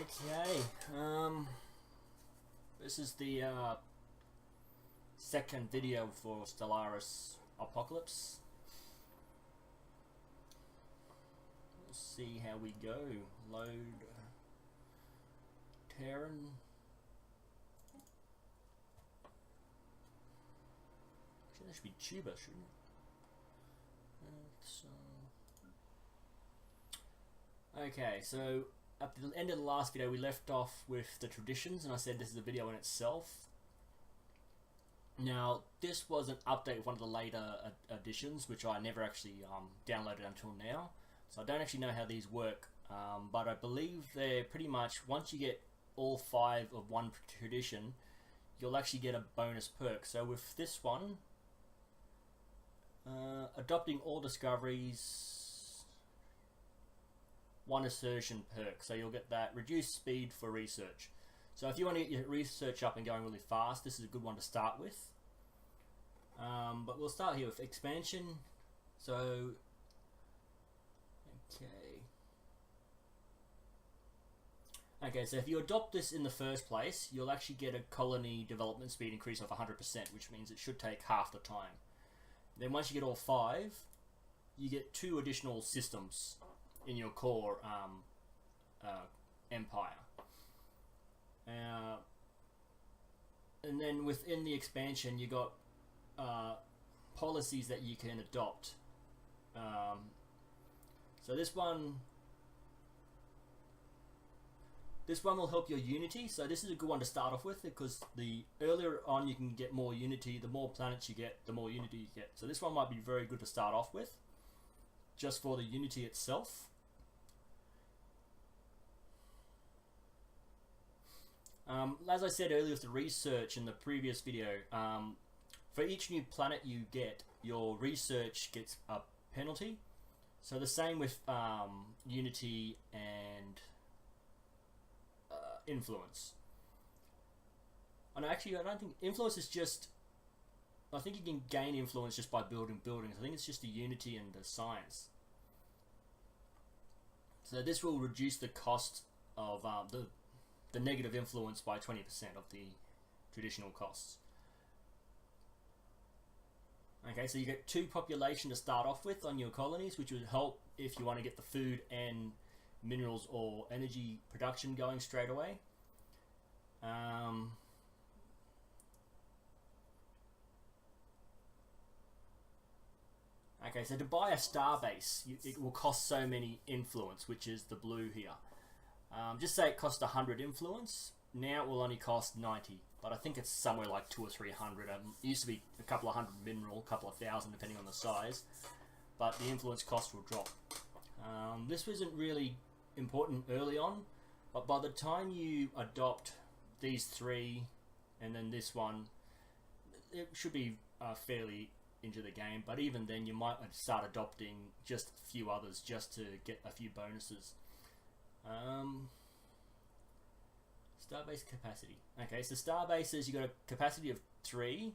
Okay, this is the second video for Stellaris Apocalypse. Let's see how we go. Load Terran. Actually, that should be Tuba, shouldn't it? Okay, so at the end of the last video we left off with the traditions, and I said this is a video in itself. Now this was an update of one of the later editions, which I never actually downloaded until now, so I don't actually know how these work, but I believe they're pretty much, once you get all 5 of one tradition, you'll actually get a bonus perk. So with this one, adopting all discoveries, 1 assertion perk, so you'll get that reduced speed for research. So if you want to get your research up and going really fast, this is a good one to start with. But we'll start here with expansion. So okay, so if you adopt this in the first place, you'll actually get a colony development speed increase of 100%, which means it should take half the time. Then once you get all 5, you get 2 additional systems in your core empire. And then within the expansion, you got policies that you can adopt. So this one will help your unity. So this is a good one to start off with, because the earlier on you can get more unity, the more planets you get, the more unity you get. So this one might be very good to start off with, just for the unity itself. As I said earlier with the research in the previous video, for each new planet you get, your research gets a penalty. So the same with unity and influence. And actually, I don't think influence is just, I think you can gain influence just by building buildings. I think it's just the unity and the science. So this will reduce the cost of the negative influence by 20% of the traditional costs. Okay, so you get 2 population to start off with on your colonies, which would help if you want to get the food and minerals or energy production going straight away. Okay, so to buy a star base, it will cost so many influence, which is the blue here. Just say it cost 100 influence. Now it will only cost 90, but I think it's somewhere like 200 or 300. It used to be a couple of hundred mineral, a couple of thousand depending on the size, but the influence cost will drop. This wasn't really important early on, but by the time you adopt these 3 and then this one, it should be fairly into the game, but even then you might start adopting just a few others just to get a few bonuses. Starbase capacity. Okay, so starbases, you got a capacity of 3.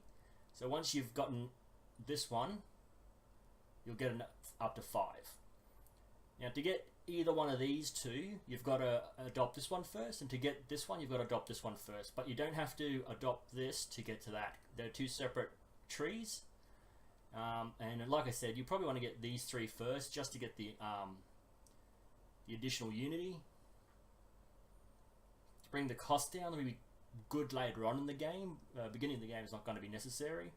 So once you've gotten this one, you'll get up to 5. Now to get either one of these 2, you've got to adopt this one first, and to get this one, you've got to adopt this one first. But you don't have to adopt this to get to that. They're 2 separate trees. And like I said, you probably want to get these 3 first, just to get the additional unity. To bring the cost down, it'll be good later on in the game. Beginning of the game is not going to be necessary.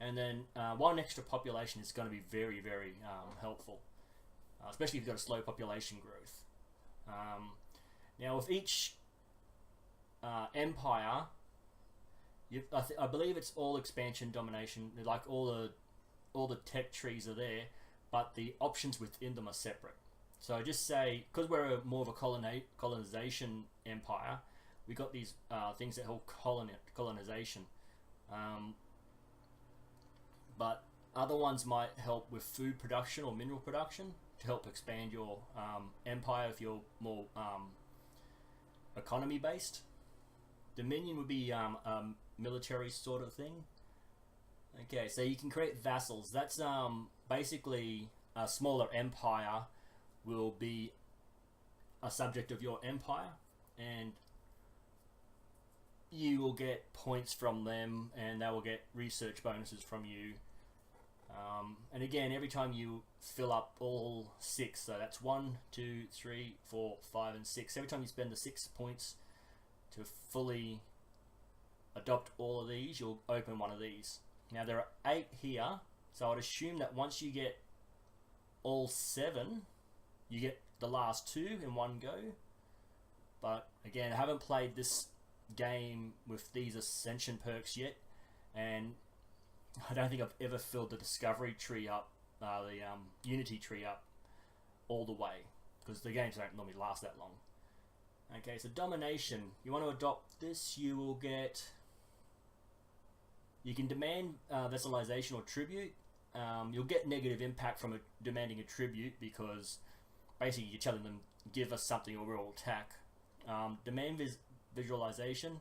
And then 1 extra population is going to be very, very helpful. Especially if you've got a slow population growth. Now with each empire, I believe it's all expansion domination, like all the tech trees are there, but the options within them are separate. So just say, because we're more of a colonization empire, we got these things that help colonization. But other ones might help with food production or mineral production to help expand your empire if you're more economy based. Dominion would be military sort of thing. Okay, so you can create vassals. That's basically a smaller empire will be a subject of your empire, and you will get points from them, and they will get research bonuses from you. And again, every time you fill up all 6, so that's 1, 2, 3, 4, 5, and 6. Every time you spend the 6 points to fully adopt all of these, you'll open one of these. Now there are 8 here, so I'd assume that once you get all 7, you get the last 2 in one go. But again, I haven't played this game with these Ascension perks yet, and I don't think I've ever filled the Discovery tree up, the Unity tree up all the way, because the games don't normally last that long. Okay, so Domination. You want to adopt this, you will get... You can demand Vassalization or Tribute. You'll get negative impact from demanding a Tribute, because basically you're telling them, give us something or we'll attack. Demand Visualization.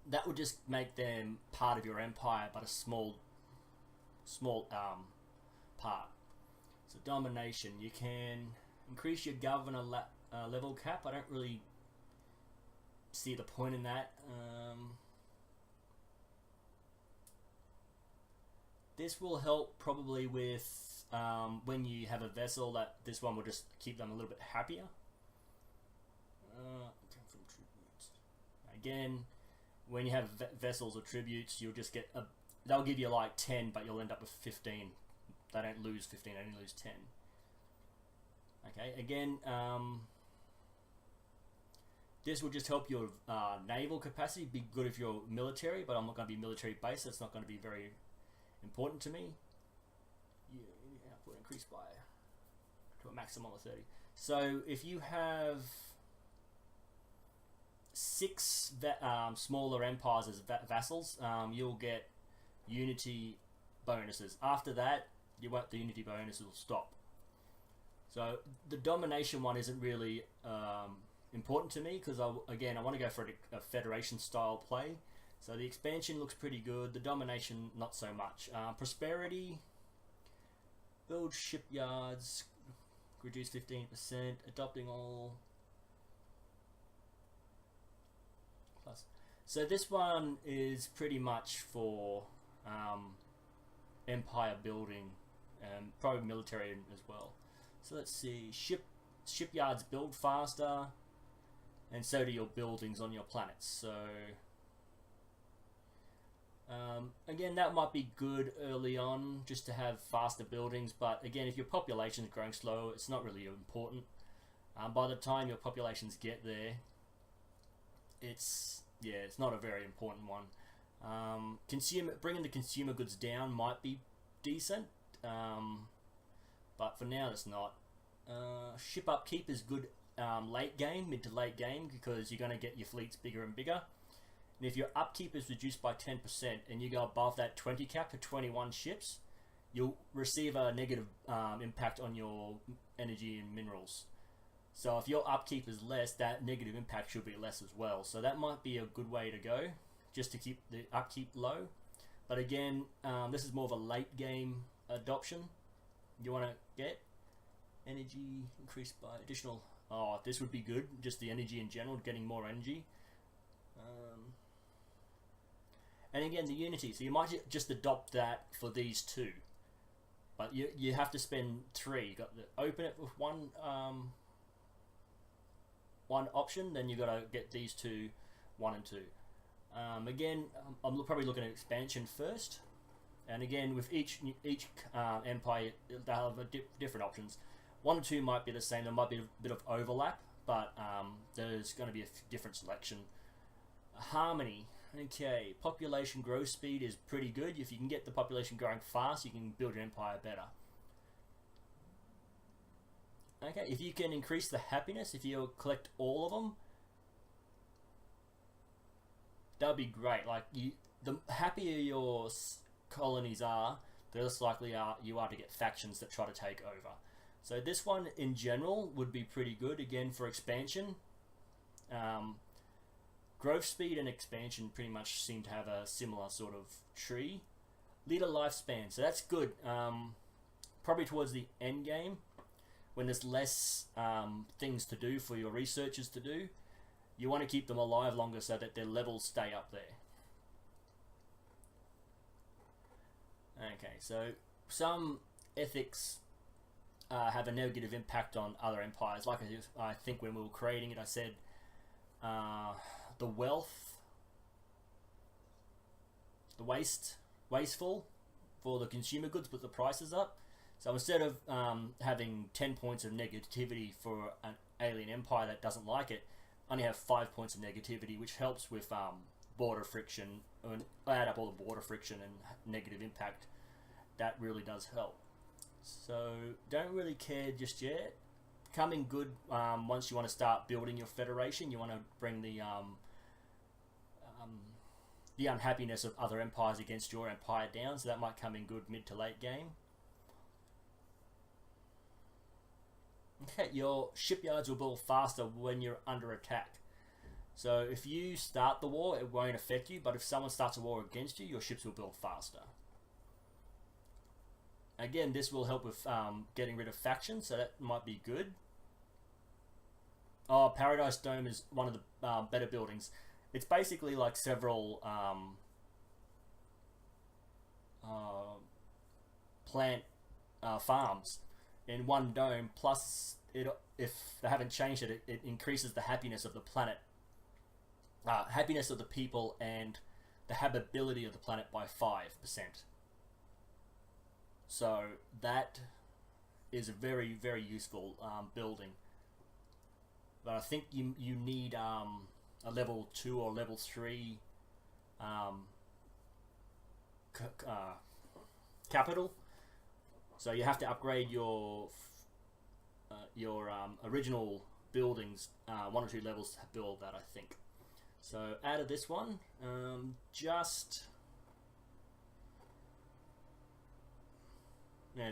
That would just make them part of your empire, but a small part. So Domination, you can increase your governor level cap. I don't really see the point in that. This will help probably with when you have a vessel, that this one will just keep them a little bit happier. Again, when you have vessels or tributes, you'll just get they'll give you like 10, but you'll end up with 15. They don't lose 15, they only lose 10. Okay, again, this will just help your naval capacity. Be good if you're military, but I'm not going to be military based. That's not going to be very important to me. Output increased by to a maximum of 30. So if you have 6 smaller empires as vassals, you'll get Unity bonuses. After that, the Unity bonuses will stop. So the Domination one isn't really important to me, because I want to go for a Federation style play. So the expansion looks pretty good. The Domination, not so much. Prosperity, build shipyards, reduce 15%, adopting all. Plus. So this one is pretty much for empire building, and probably military as well. So let's see, shipyards build faster, and so do your buildings on your planets. So again, that might be good early on, just to have faster buildings, but again, if your population is growing slow, it's not really important. By the time your populations get there, it's not a very important one. Bringing the consumer goods down might be decent, but for now it's not. Ship upkeep is good late game, mid to late game, because you're going to get your fleets bigger and bigger. And if your upkeep is reduced by 10% and you go above that 20 cap to 21 ships, you'll receive a negative impact on your energy and minerals. So if your upkeep is less, that negative impact should be less as well. So that might be a good way to go, just to keep the upkeep low. But again, this is more of a late game adoption. You want to get energy increased by additional... Oh, this would be good. Just the energy in general, getting more energy. And again, the Unity. So you might just adopt that for these 2. But you have to spend 3. You got to open it with one option, then you got to get these 2, 1 and 2. Again, I'm probably looking at expansion first. And again, with each empire, they'll have different options. 1 and 2 might be the same. There might be a bit of overlap, but there's going to be a different selection. Harmony. Okay, population growth speed is pretty good. If you can get the population growing fast, you can build your empire better. Okay, if you can increase the happiness, if you collect all of them, that would be great. Like, the happier your colonies are, the less likely you are to get factions that try to take over. So this one in general would be pretty good. Again, for expansion, growth speed and expansion pretty much seem to have a similar sort of tree. Leader lifespan, so that's good. Probably towards the end game, when there's less things to do for your researchers to do, you want to keep them alive longer so that their levels stay up there. Okay, so some ethics have a negative impact on other empires. Like I think when we were creating it, I said the wasteful for the consumer goods, put the prices up. So instead of having 10 points of negativity for an alien empire that doesn't like it, only have 5 points of negativity, which helps with border friction, and add up all the border friction and negative impact. That really does help. So don't really care just yet. Coming good once you want to start building your federation. You want to bring the unhappiness of other empires against your empire down, so that might come in good mid to late game. Okay, your shipyards will build faster when you're under attack. So if you start the war, it won't affect you, but if someone starts a war against you, your ships will build faster. Again, this will help with getting rid of factions, so that might be good. Oh, Paradise Dome is one of the better buildings. It's basically like several plant farms in one dome, plus if they haven't changed it, it increases the happiness of the planet, happiness of the people, and the habitability of the planet by 5%. So that is a very, very useful building. But I think you need a level 2 or level 3 capital. So you have to upgrade your original buildings 1 or 2 levels to build that, I think. So out of this one,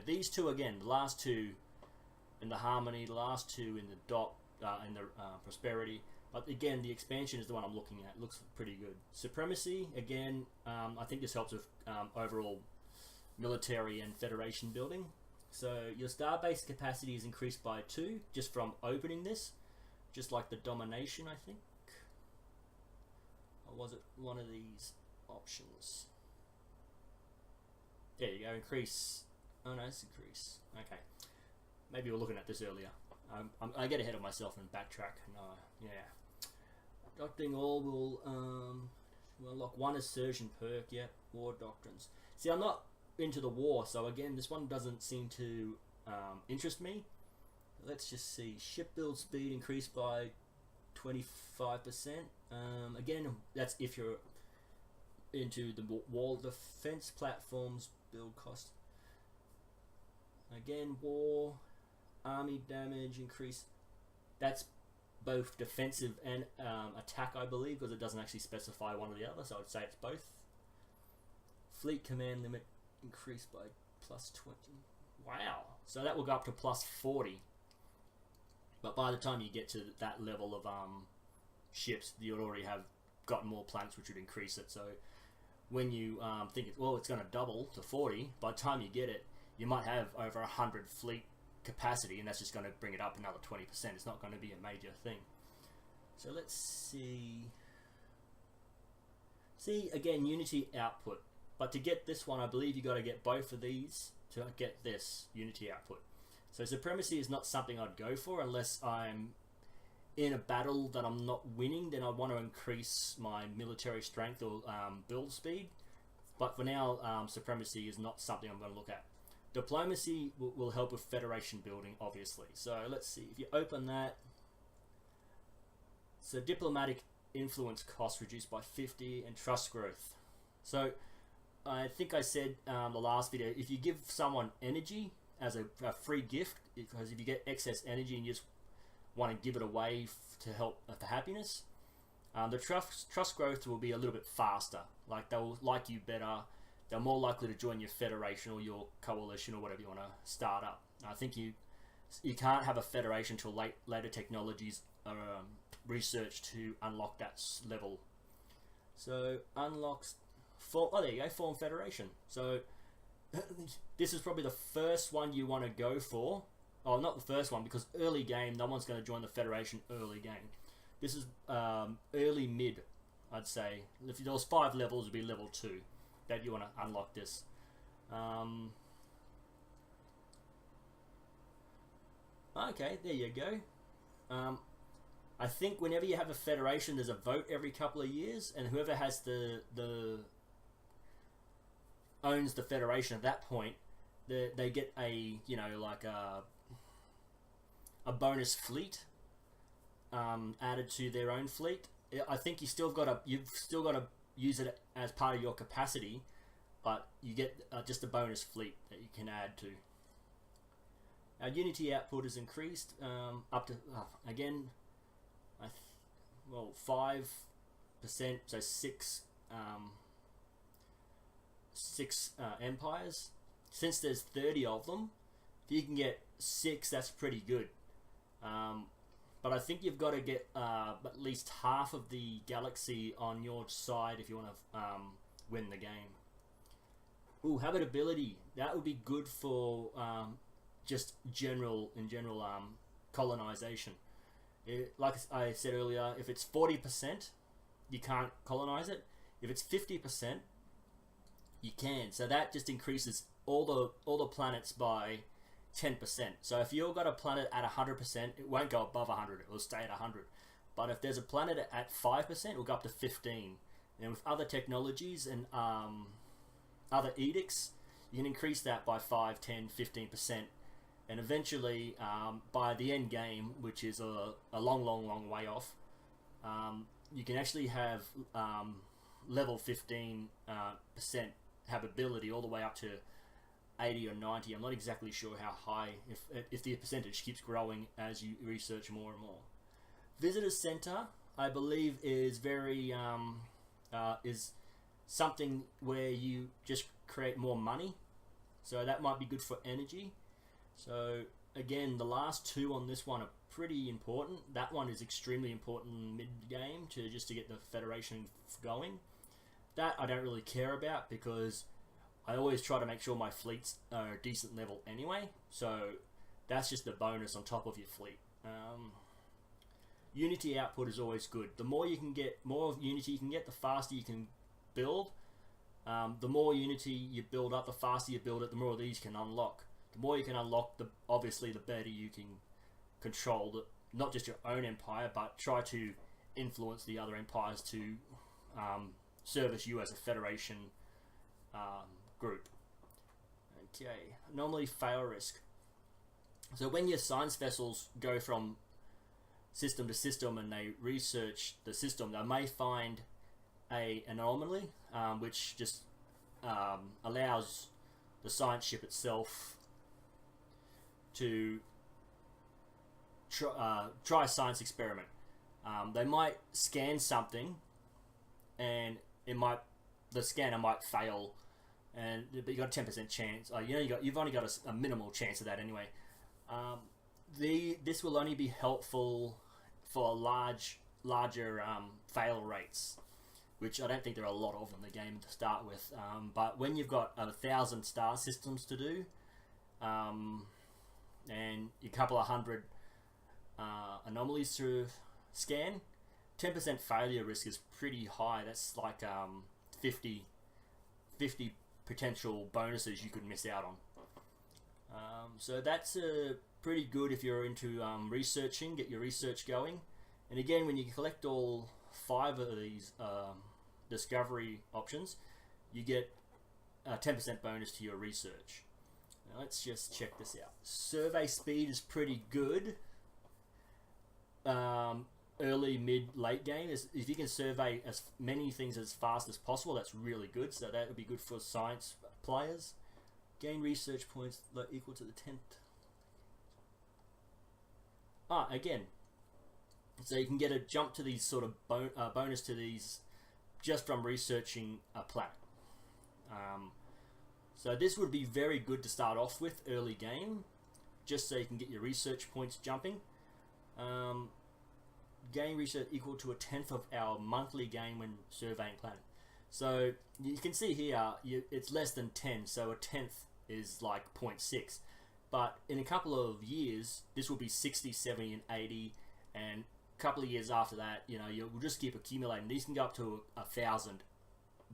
these two again, the last two in the harmony, the last two in the dot, in the prosperity. But again, the expansion is the one I'm looking at. It looks pretty good. Supremacy, again, I think this helps with overall military and federation building. So your starbase capacity is increased by 2 just from opening this, just like the domination, I think. Or was it one of these options? There you go, increase. Oh no, it's increase. Okay, maybe we were looking at this earlier. I get ahead of myself and backtrack. No, yeah. Doctoring all will unlock 1 assertion perk. Yep, war doctrines. See, I'm not into the war, so again, this one doesn't seem to interest me. Let's just see. Ship build speed increased by 25%. Again, that's if you're into the wall defense platforms. Build cost. Again, war, army damage increase. That's both defensive and attack, I believe, because it doesn't actually specify one or the other, so I'd say it's both. Fleet command limit increased by plus 20. Wow. So that will go up to plus 40. But by the time you get to that level of ships, you'll already have gotten more planets, which would increase it. So when you think, it's going to double to 40, by the time you get it, you might have over 100 fleet capacity, and that's just going to bring it up another 20%. It's not going to be a major thing. So let's see. See, again, Unity output. But to get this one, I believe you got to get both of these to get this Unity output. So Supremacy is not something I'd go for unless I'm in a battle that I'm not winning. Then I want to increase my military strength or build speed. But for now, Supremacy is not something I'm going to look at. Diplomacy will help with Federation building, obviously. So let's see. If you open that. So diplomatic influence cost reduced by 50 and trust growth. So I think I said the last video, if you give someone energy as a free gift, because if you get excess energy and you just want to give it away to help for happiness, the trust growth will be a little bit faster. Like they'll like you better. They're more likely to join your federation or your coalition or whatever you want to start up. I think you can't have a federation until later technologies are researched to unlock that level. So unlocks. There you go, form federation. So this is probably the first one you want to go for Oh, not the first one, because early game, no one's going to join the Federation early game. This is early mid, I'd say. If there was 5 levels, it would be level 2 that you want to unlock this. Okay, there you go. I think whenever you have a Federation, there's a vote every couple of years, and whoever has the owns the Federation at that point, they get a, you know, like a bonus fleet added to their own fleet. I think you've still got to use it as part of your capacity, but you get just a bonus fleet that you can add to. Our Unity output is increased up to again, 5%, so six empires. Since there's 30 of them, if you can get 6, that's pretty good. But I think you've got to get at least half of the galaxy on your side if you want to win the game. Ooh, habitability. That would be good for just general colonization. Like I said earlier, if it's 40%, you can't colonize it. If it's 50%, you can. So that just increases all the planets by 10%. So if you've got a planet at 100%, it won't go above 100. It will stay at 100. But if there's a planet at 5%, it will go up to 15. And with other technologies and other edicts, you can increase that by 5, 10, 15%. And eventually, by the end game, which is a long way off, you can actually have level 15% habitability all the way up to 80 or 90. I'm not exactly sure how high, if the percentage keeps growing as you research more and more. Visitor Center, I believe, is very is something where you just create more money, so that might be good for energy. So again, the last 2 on this one are pretty important. That one is extremely important mid-game to get the Federation going. That I don't really care about because I always try to make sure my fleets are a decent level anyway. So that's just a bonus on top of your fleet. Unity output is always good. The more you can get, more of Unity you can get, the faster you can build. The more Unity you build up, the faster you build it, the more of these you can unlock. The more you can unlock, obviously the better you can control not just your own empire, but try to influence the other empires to service you as a Federation group. Okay, anomaly fail risk. So when your science vessels go from system to system and they research the system, they may find an anomaly which just allows the science ship itself to try a science experiment. They might scan something, and the scanner might fail, but you got a 10% chance. You've only got a minimal chance of that anyway. This will only be helpful for larger fail rates, which I don't think there are a lot of in the game to start with. But when you've got 1,000 star systems to do, and a couple of hundred anomalies to scan, 10% failure risk is pretty high. That's like 50 potential bonuses you could miss out on. So that's pretty good if you're into researching, get your research going. And again, when you collect all 5 of these discovery options, you get a 10% bonus to your research. Now let's just check this out. Survey speed is pretty good. Early, mid, late game. If you can survey as many things as fast as possible, that's really good. So that would be good for science players. Gain research points equal to the 10th. Again. So you can get a jump to these sort of bonus to these just from researching a planet. So this would be very good to start off with early game, just so you can get your research points jumping. Gain research equal to a 10th of our monthly gain when surveying planet. So you can see here, it's less than 10, so a 10th is like 0.6. But in a couple of years, this will be 60, 70, and 80, and a couple of years after that, you know, you'll just keep accumulating. These can go up to 1,000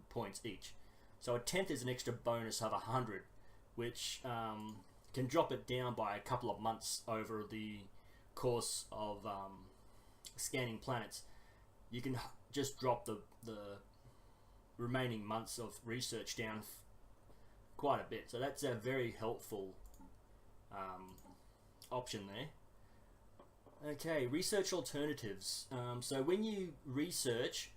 points each. So a 10th is an extra bonus of 100, which can drop it down by a couple of months over the course of scanning planets. You can just drop the remaining months of research down quite a bit. So that's a very helpful option there. Okay, research alternatives. So when you research,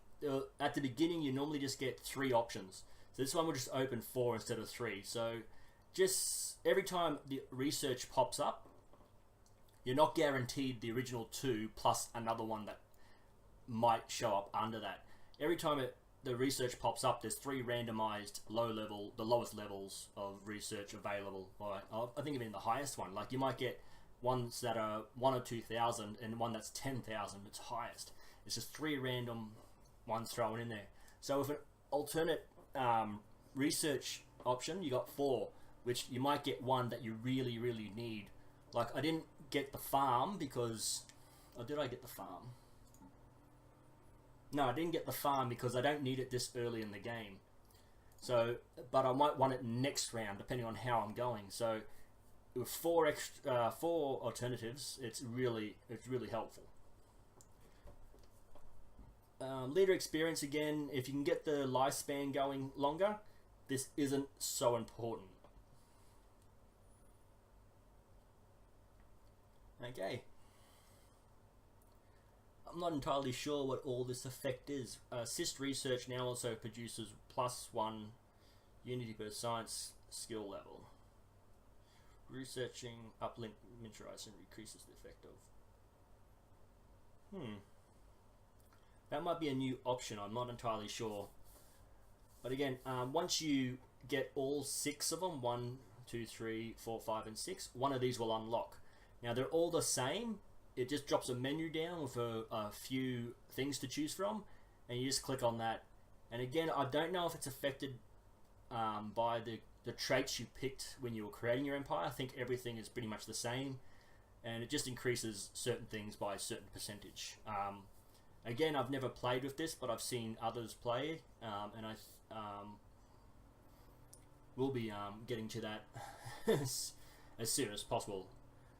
at the beginning you normally just get 3 options. So this one will just open 4 instead of 3. So just every time the research pops up, you're not guaranteed the original 2 plus another one that might show up under that. Every time the research pops up, there's 3 randomized the lowest levels of research available. I think even the highest one. Like you might get ones that are 1 or 2,000 and one that's 10,000. It's highest. It's just 3 random ones thrown in there. So with an alternate research option, you got 4, which you might get one that you really, really need. Like I didn't get the farm because, or did I get the farm? No, I didn't get the farm because I don't need it this early in the game. So, but I might want it next round depending on how I'm going. So, with 4 alternatives, it's really helpful. Leader experience again. If you can get the lifespan going longer, this isn't so important. Okay. I'm not entirely sure what all this effect is. Assist research now also produces +1 unity per science skill level. Researching uplink miniaturization increases the effect of. That might be a new option. I'm not entirely sure. But again, once you get all 6 of them, 1, 2, 3, 4, 5, and 6, one of these will unlock. Now they're all the same. It just drops a menu down with a few things to choose from, and you just click on that. And again, I don't know if it's affected by the traits you picked when you were creating your empire. I think everything is pretty much the same, and it just increases certain things by a certain percentage. Again, I've never played with this, but I've seen others play, and I will be getting to that as soon as possible.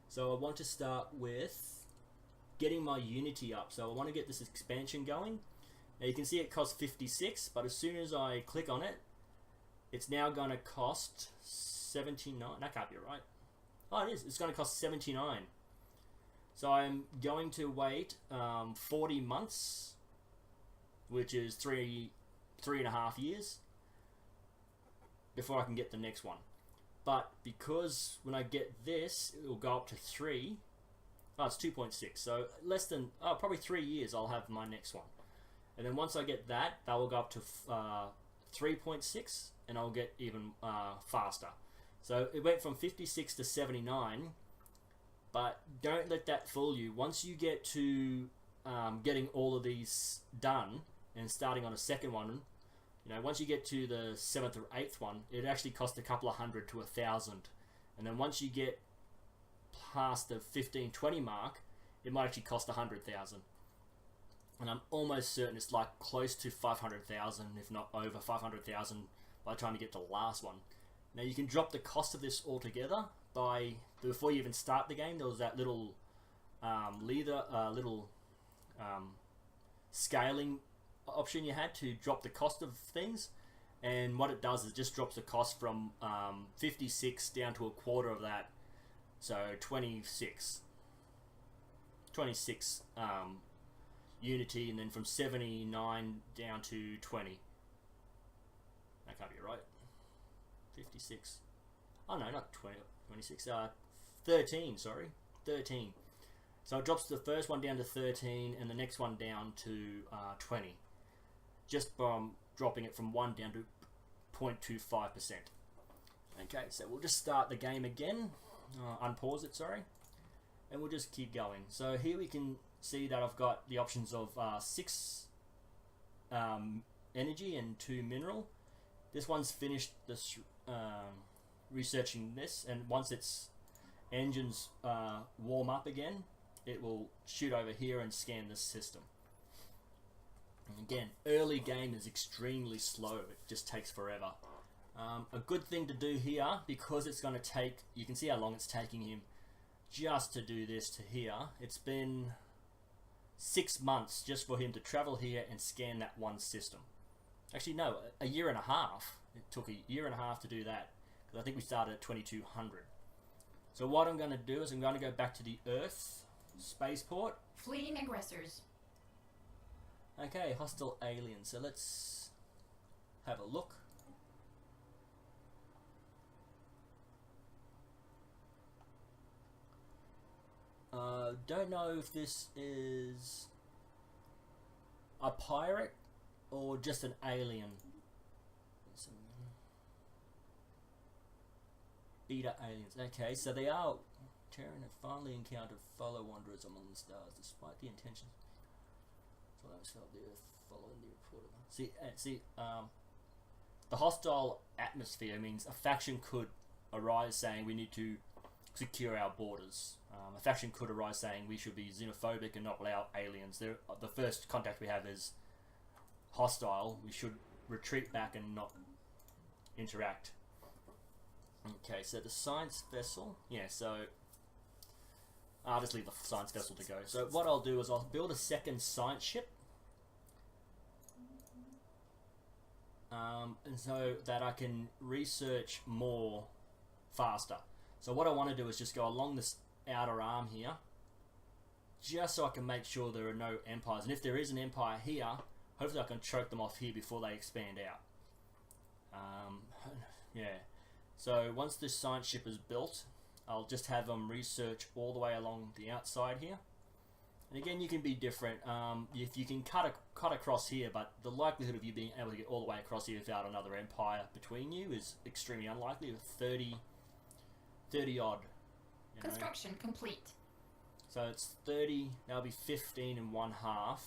So I want to start with getting my unity up. So I want to get this expansion going. Now you can see it costs 56, but as soon as I click on it, it's now going to cost 79. That can't be right. Oh, it is. It's going to cost 79. So I'm going to wait 40 months, which is 3.5 years, before I can get the next one. But because when I get this, it will go up to 3. Oh, it's 2.6. So less than, probably 3 years I'll have my next one. And then once I get that, that will go up to 3.6, and I'll get even faster. So it went from 56 to 79, but don't let that fool you. Once you get to getting all of these done and starting on a second one, you know, once you get to the 7th or 8th one, it actually costs a couple of hundred to 1,000. And then once you get past the 15-20 mark, it might actually cost 100,000. And I'm almost certain it's like close to 500,000, if not over 500,000 by the time you get to the last one. Now you can drop the cost of this altogether by, before you even start the game, there was that little scaling option you had to drop the cost of things, and what it does is it just drops the cost from 56 down to a quarter of that, so 26 unity, and then from 79 down to 20. That can't be right. 56. Oh no, not 20, 26. 13. Sorry, 13. So it drops the first one down to 13, and the next one down to 20. Just from dropping it from 1 down to 0.25%. Okay, so we'll just start the game again. Unpause it, sorry. And we'll just keep going. So here we can see that I've got the options of 6 energy and 2 mineral. This one's finished this researching this, and once it's engines warm up again, it will shoot over here and scan this system. And again, early game is extremely slow. It just takes forever. A good thing to do here, because it's going to take, you can see how long it's taking him just to do this to here. It's been 6 months just for him to travel here and scan that one system. Actually, no, a year and a half. It took a year and a half to do that, because I think we started at 2200. So what I'm going to do is I'm going to go back to the Earth spaceport. Fleeing aggressors. Okay, hostile aliens. So let's have a look. Don't know if this is a pirate or just an alien. Beta aliens. Okay, so they are. Terran have finally encountered fellow wanderers among the stars, despite the intentions. So that was felt the Earth following the report of them. The hostile atmosphere means a faction could arise saying we need to secure our borders. A faction could arise saying we should be xenophobic and not allow aliens. The first contact we have is hostile. We should retreat back and not interact. Okay, so the science vessel. Yeah, so I'll just leave the science vessel to go. So what I'll do is I'll build a second science ship. And so that I can research more faster. So what I want to do is just go along this outer arm here, just so I can make sure there are no empires. And if there is an empire here, hopefully I can choke them off here before they expand out. Yeah. So once this science ship is built, I'll just have them research all the way along the outside here. And again, you can be different. If you can cut across here, but the likelihood of you being able to get all the way across here without another empire between you is extremely unlikely. With 30 odd. Construction complete. So it's 30. That'll be 15 and 1/2.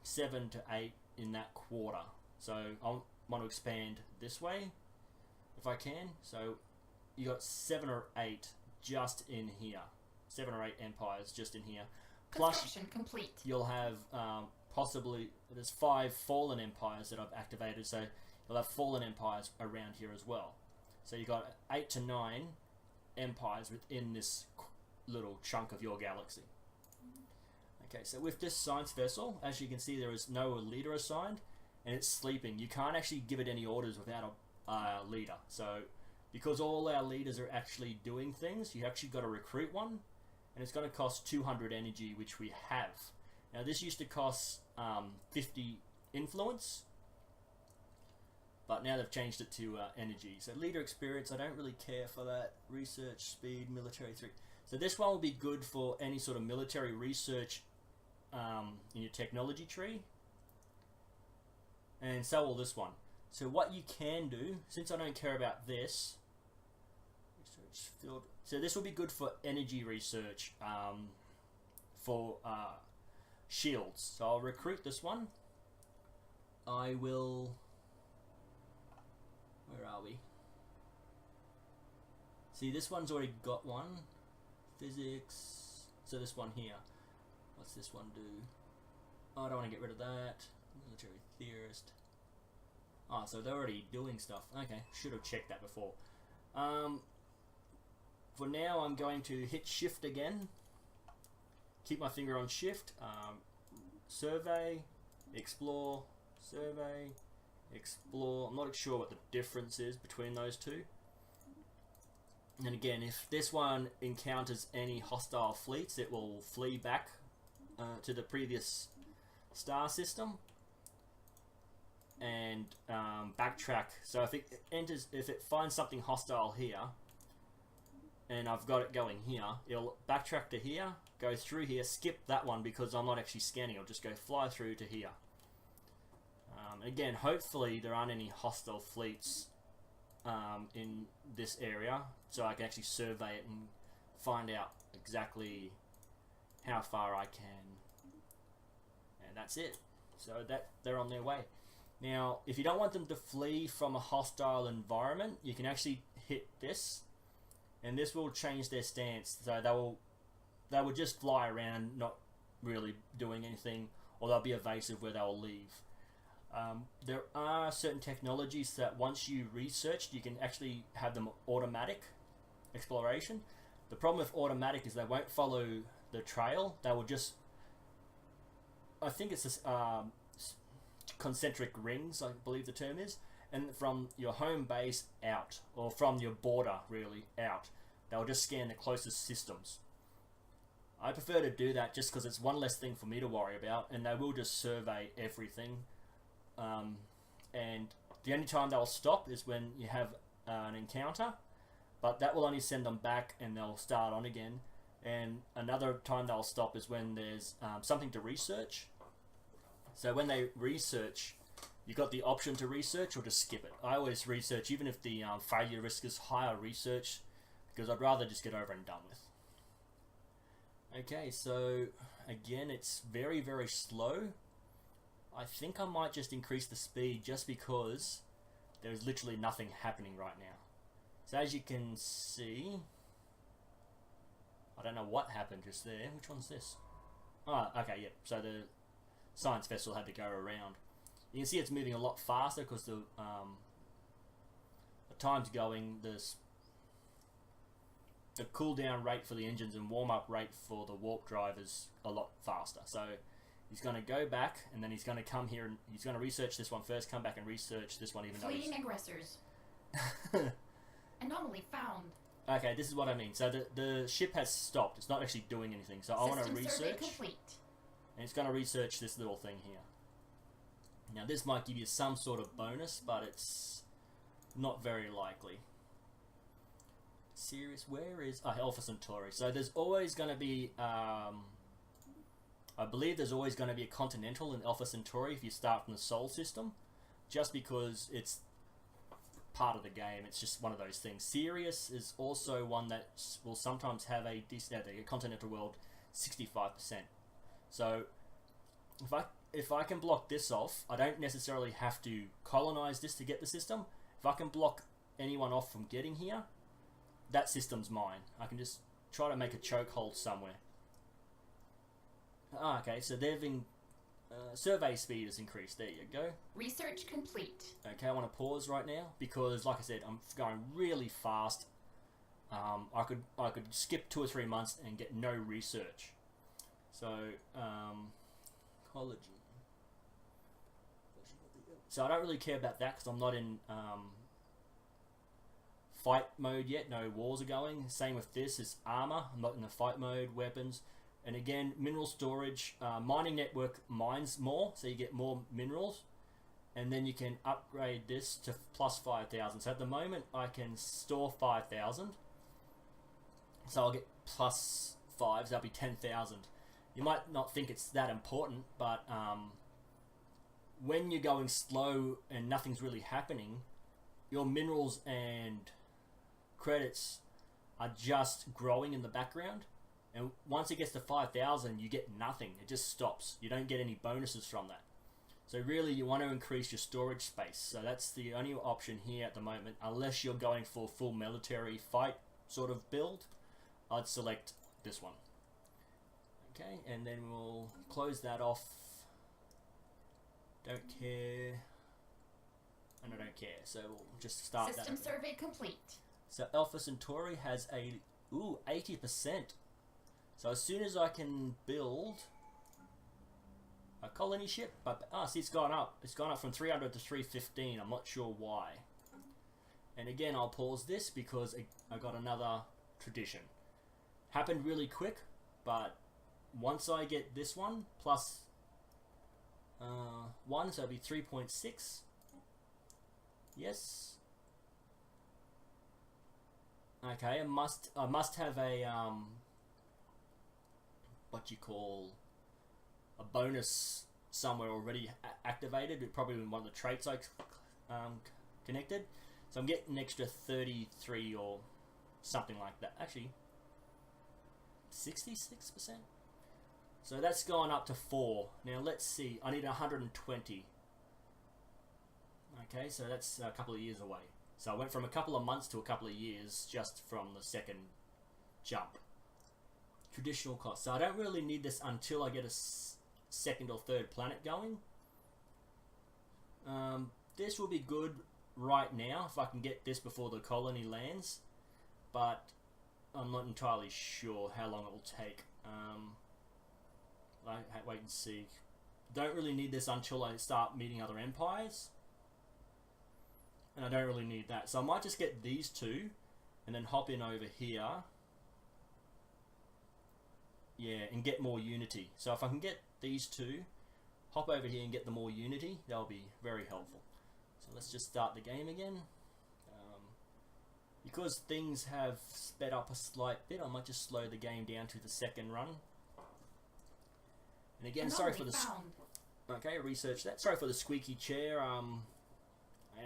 7 to 8 in that quarter. So I want to expand this way if I can. So you got 7 or 8 just in here. 7 or 8 empires just in here. Plus, construction complete. You'll have possibly, there's 5 fallen empires that I've activated, so you'll have fallen empires around here as well. So you got 8 to 9 empires within this little chunk of your galaxy. Okay, so with this science vessel, as you can see, there is no leader assigned, and it's sleeping. You can't actually give it any orders without a leader. So because all our leaders are actually doing things, you actually got to recruit one, and it's going to cost 200 energy, which we have. Now this used to cost 50 influence, but now they've changed it to energy. So leader experience, I don't really care for that. Research, speed, military 3. So this one will be good for any sort of military research in your technology tree. And so will this one. So what you can do, since I don't care about this, research field. So this will be good for energy research for shields. So I'll recruit this one. I will. Where are we? See, this one's already got one. Physics. So this one here. What's this one do? Oh, I don't want to get rid of that. Military theorist. Oh, so they're already doing stuff. Okay, should have checked that before. For now, I'm going to hit shift again. Keep my finger on shift. Survey, explore, survey, explore. I'm not sure what the difference is between those two. And again, if this one encounters any hostile fleets, it will flee back to the previous star system and backtrack. So if it finds something hostile here, and I've got it going here, it'll backtrack to here, go through here, skip that one because I'm not actually scanning. It'll just go fly through to here. Again, hopefully there aren't any hostile fleets in this area, so I can actually survey it and find out exactly how far I can. And that's it. So that they're on their way. Now, if you don't want them to flee from a hostile environment, you can actually hit this, and it'll backtrack to here, go through here, skip that one because I'm not actually scanning. It'll just go fly through to here. Again, hopefully there aren't any hostile fleets in this area, so I can actually survey it and find out exactly how far I can. And that's it. So they're on their way. Now, if you don't want them to flee from a hostile environment, you can actually hit this, and this will change their stance. So they will just fly around, not really doing anything, or they'll be evasive where they'll leave. There are certain technologies that once you research, you can actually have them automatic exploration. The problem with automatic is they won't follow the trail. They will just, I think it's this, concentric rings, I believe the term is, and from your home base out, or from your border really out, they'll just scan the closest systems. I prefer to do that just because it's one less thing for me to worry about, and they will just survey everything. And the only time they'll stop is when you have an encounter, but that will only send them back and they'll start on again. And another time they'll stop is when there's something to research. So when they research, you've got the option to research or to skip it. I always research, even if the failure risk is higher, research, because I'd rather just get over and done with. Okay, so again, it's very, very slow. I think I might just increase the speed just because there's literally nothing happening right now. So as you can see, I don't know what happened just there. Which one's this? Oh, okay, yeah. So the science vessel had to go around. You can see it's moving a lot faster because the time's going. The cooldown rate for the engines and warm-up rate for the warp drive is a lot faster. So he's going to go back, and then he's going to come here, and he's going to research this one first, come back and research this one, even though Fleeing aggressors. Anomaly found. Okay, this is what I mean. So the ship has stopped. It's not actually doing anything. So I want to research. Survey complete. And it's going to research this little thing here. Now this might give you some sort of bonus, but it's not very likely. Serious, where is Alpha Centauri? So there's always going to be I believe there's always going to be a continental in Alpha Centauri if you start from the Sol system, just because it's part of the game. It's just one of those things. Sirius is also one that will sometimes have a continental world 65%. So if I can block this off, I don't necessarily have to colonize this to get the system. If I can block anyone off from getting here, that system's mine. I can just try to make a chokehold somewhere. Okay, so they've been survey speed has increased. There you go. Research complete. Okay, I want to pause right now because, like I said, I'm going really fast. I could skip 2 or 3 months and get no research. So collagen. So I don't really care about that because I'm not in fight mode yet. No wars are going. Same with this. It's armor. I'm not in the fight mode. Weapons. And again, mineral storage. Mining network mines more, so you get more minerals. And then you can upgrade this to plus 5,000. So at the moment, I can store 5,000. So I'll get plus 5, so that'll be 10,000. You might not think it's that important, but when you're going slow and nothing's really happening, your minerals and credits are just growing in the background. And once it gets to 5,000, you get nothing. It just stops. You don't get any bonuses from that. So really, you want to increase your storage space. So that's the only option here at the moment, unless you're going for full military fight sort of build. I'd select this one. Okay, and then we'll close that off. Don't care. And I don't care. So we'll just start that. System survey complete. So Alpha Centauri has a 80%. So as soon as I can build a colony ship, but see, it's gone up. It's gone up from 300 to 315. I'm not sure why. And again, I'll pause this because I got another tradition. Happened really quick, but once I get this one plus 1, so it'll be 3.6. Yes. Okay, I must have a what you call a bonus somewhere already activated. Probably in one of the traits I connected. So I'm getting an extra 33 or something like that. Actually, 66%. So that's gone up to 4. Now let's see. I need 120. Okay, so that's a couple of years away. So I went from a couple of months to a couple of years just from the second jump. Traditional cost. So I don't really need this until I get a second or third planet going. This will be good right now if I can get this before the colony lands, but I'm not entirely sure how long it will take. Wait and see. Don't really need this until I start meeting other empires, and I don't really need that, so I might just get these two and then hop in over here, yeah, and get more unity. So if I can get these two, hop over here and get the more unity, that'll be very helpful. So let's just start the game again. Because things have sped up a slight bit, I might just slow the game down to the second run. And again, sorry for the... Okay, research that. Sorry for the squeaky chair. I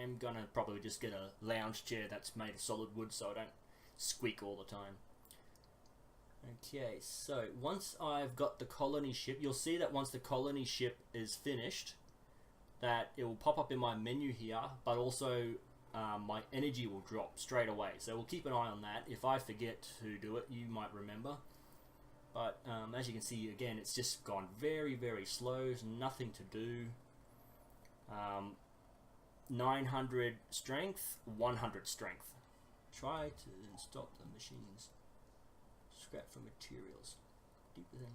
am going to probably just get a lounge chair that's made of solid wood so I don't squeak all the time. Okay, so once I've got the colony ship, you'll see that once the colony ship is finished, that it will pop up in my menu here, but also my energy will drop straight away. So we'll keep an eye on that. If I forget to do it, you might remember. But as you can see, again, it's just gone very, very slow. There's nothing to do. 900 strength, 100 strength. Try to stop the machines. Scrap for materials. Deeper than...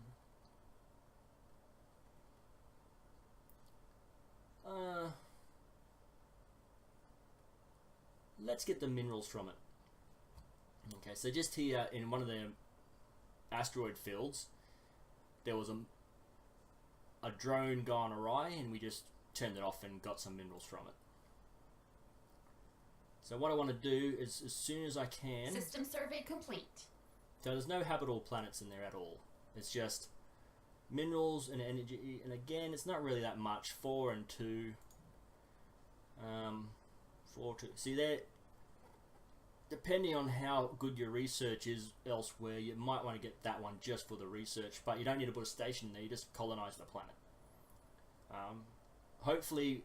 let's get the minerals from it. Okay, so just here in one of the asteroid fields, there was a drone gone awry, and we just turned it off and got some minerals from it. So what I want to do is, as soon as I can... System survey complete. So there's no habitable planets in there at all. It's just minerals and energy, and again, it's not really that much. 4 and 2. 4, 2. See there, depending on how good your research is elsewhere, you might want to get that one just for the research, but you don't need to put a station there, you just colonize the planet. Hopefully,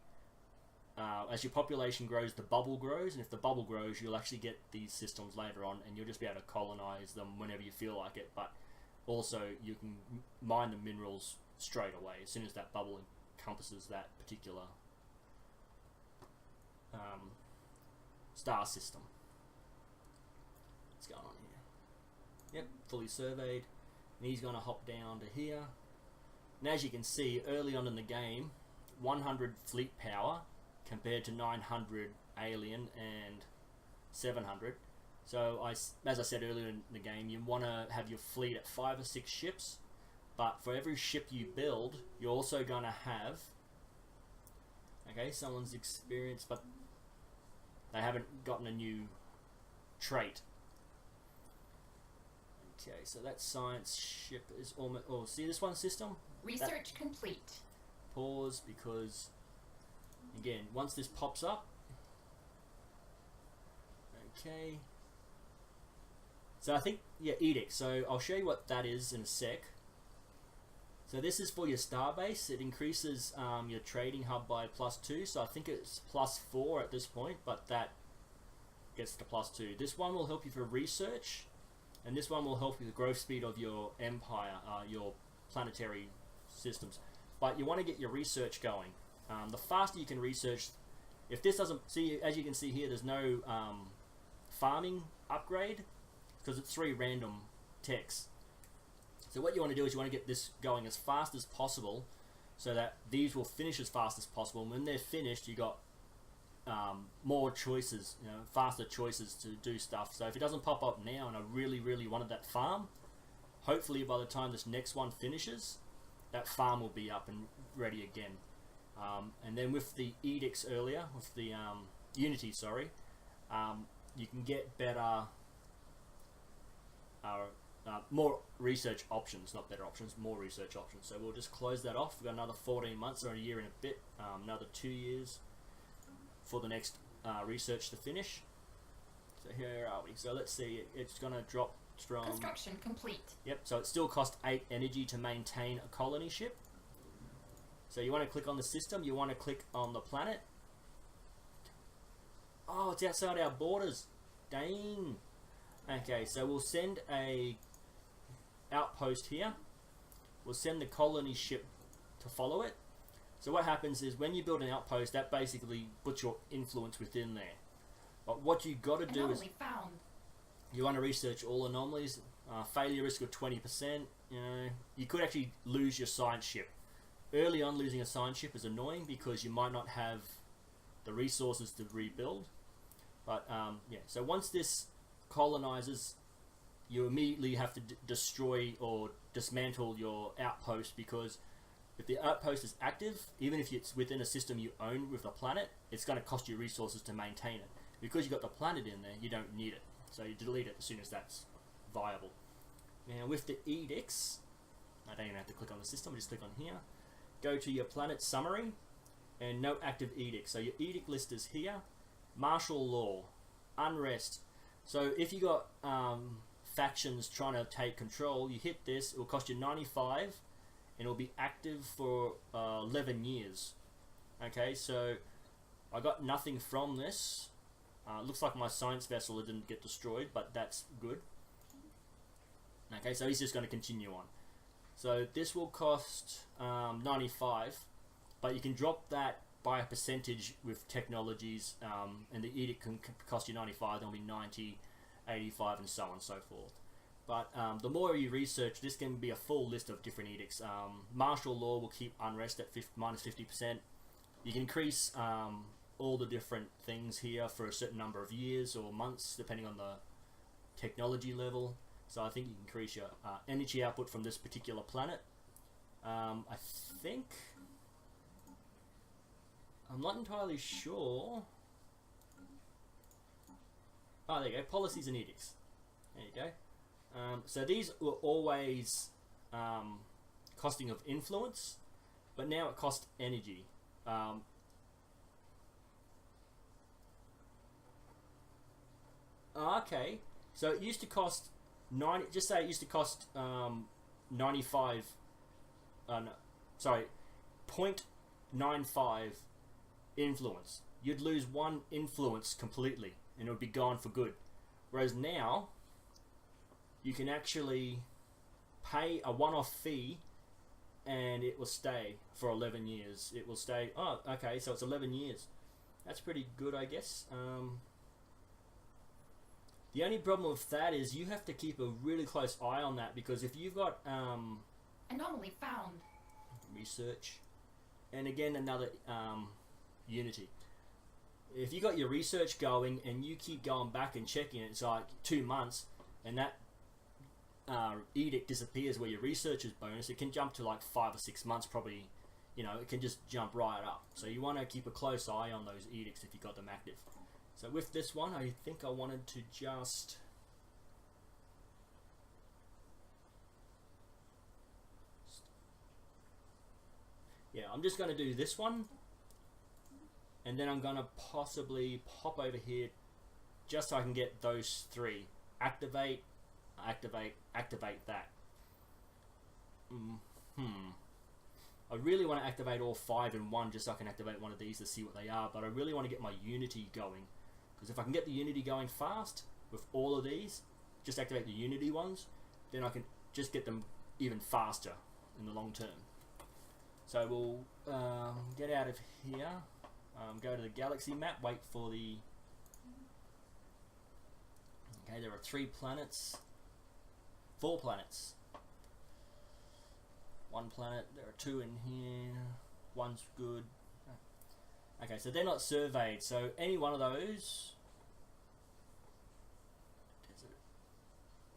as your population grows, the bubble grows, and if the bubble grows, you'll actually get these systems later on, and you'll just be able to colonize them whenever you feel like it, but also you can mine the minerals straight away as soon as that bubble encompasses that particular star system. What's going on here? Yep, fully surveyed. And he's going to hop down to here. And as you can see, early on in the game, 100 fleet power compared to 900 alien and 700. So as I said earlier in the game, you want to have your fleet at 5 or 6 ships, but for every ship you build, you're also going to have, okay, someone's experienced, but they haven't gotten a new trait. Okay, so that science ship is almost, oh, see this one system? Research complete. Pause, because again, once this pops up, okay, so I think, yeah, edict, so I'll show you what that is in a sec. So this is for your starbase. It increases your trading hub by +2, so I think it's +4 at this point, but that gets to +2. This one will help you for research, and this one will help you with the growth speed of your empire, your planetary systems. But you want to get your research going. The faster you can research, if this doesn't, see, as you can see here, there's no farming upgrade because it's 3 random techs. So what you want to do is you want to get this going as fast as possible so that these will finish as fast as possible. And when they're finished, you got more choices, you know, faster choices to do stuff. So if it doesn't pop up now and I really, really wanted that farm, hopefully by the time this next one finishes, that farm will be up and ready again. And then with the edicts earlier, with the Unity, sorry, you can get better, more research options, not better options, more research options. So we'll just close that off. We've got another 14 months or a year and a bit, another 2 years for the next research to finish. So here are we. So let's see, it's going to drop from... Construction complete. Yep, so it still costs 8 energy to maintain a colony ship. So you want to click on the system, you want to click on the planet, Oh, it's outside our borders. Dang. Okay, so we'll send a outpost here. We'll send the colony ship to follow it. So what happens is when you build an outpost, that basically puts your influence within there. But what you got to do is found. you want to research all anomalies. Failure risk of 20%. You know, you could actually lose your science ship. Early on, losing a science ship is annoying because you might not have the resources to rebuild. But yeah, so once this colonizes, you immediately have to destroy or dismantle your outpost, because if the outpost is active, even if it's within a system you own with the planet, it's going to cost you resources to maintain it. Because you've got the planet in there, you don't need it. So you delete it as soon as that's viable. Now with the edicts, I don't even have to click on the system, I just click on here. Go to your planet summary, and no active edicts. So your edict list is here. Martial law, unrest. So if you got factions trying to take control, you hit this, it will cost you 95, and it will be active for 11 years. Okay, so I got nothing from this. Looks like my science vessel didn't get destroyed, but that's good. Okay, so he's just going to continue on. So this will cost 95, but you can drop that by a percentage with technologies, and the edict can cost you 95, then will be 90, 85, and so on and so forth. But the more you research, this can be a full list of different edicts. Martial law will keep unrest at minus 50%. You can increase all the different things here for a certain number of years or months, depending on the technology level. So I think you can increase your energy output from this particular planet. I think... I'm not entirely sure. Oh, there you go. Policies and edicts. There you go. So these were always costing of influence, but now it costs energy. Okay. So it used to cost 90. Just say it used to cost 95. No, sorry, 0.95 influence. You'd lose one influence completely and it would be gone for good. Whereas now you can actually pay a one-off fee and it will stay for 11 years. It will stay. Oh, okay, so it's 11 years. That's pretty good, I guess. The only problem with that is you have to keep a really close eye on that, because if you've got anomaly found. Research, and again another Unity. If you got your research going and you keep going back and checking it, it's like 2 months, and that edict disappears where your research is bonus, it can jump to like 5 or 6 months probably. You know, it can just jump right up. So you want to keep a close eye on those edicts if you got them active. So with this one, I think I wanted to just... Yeah, I'm just going to do this one. And then I'm going to possibly pop over here just so I can get those three. Activate, activate, activate that. I really want to activate all 5 in one just so I can activate one of these to see what they are. But I really want to get my Unity going. Because if I can get the Unity going fast with all of these, just activate the Unity ones, then I can just get them even faster in the long term. So we'll get out of here, go to the galaxy map, wait for the... Okay, there are 3 planets, 4 planets. 1 planet, there are 2 in here, 1's good. Okay, so they're not surveyed, so any one of those... Desert,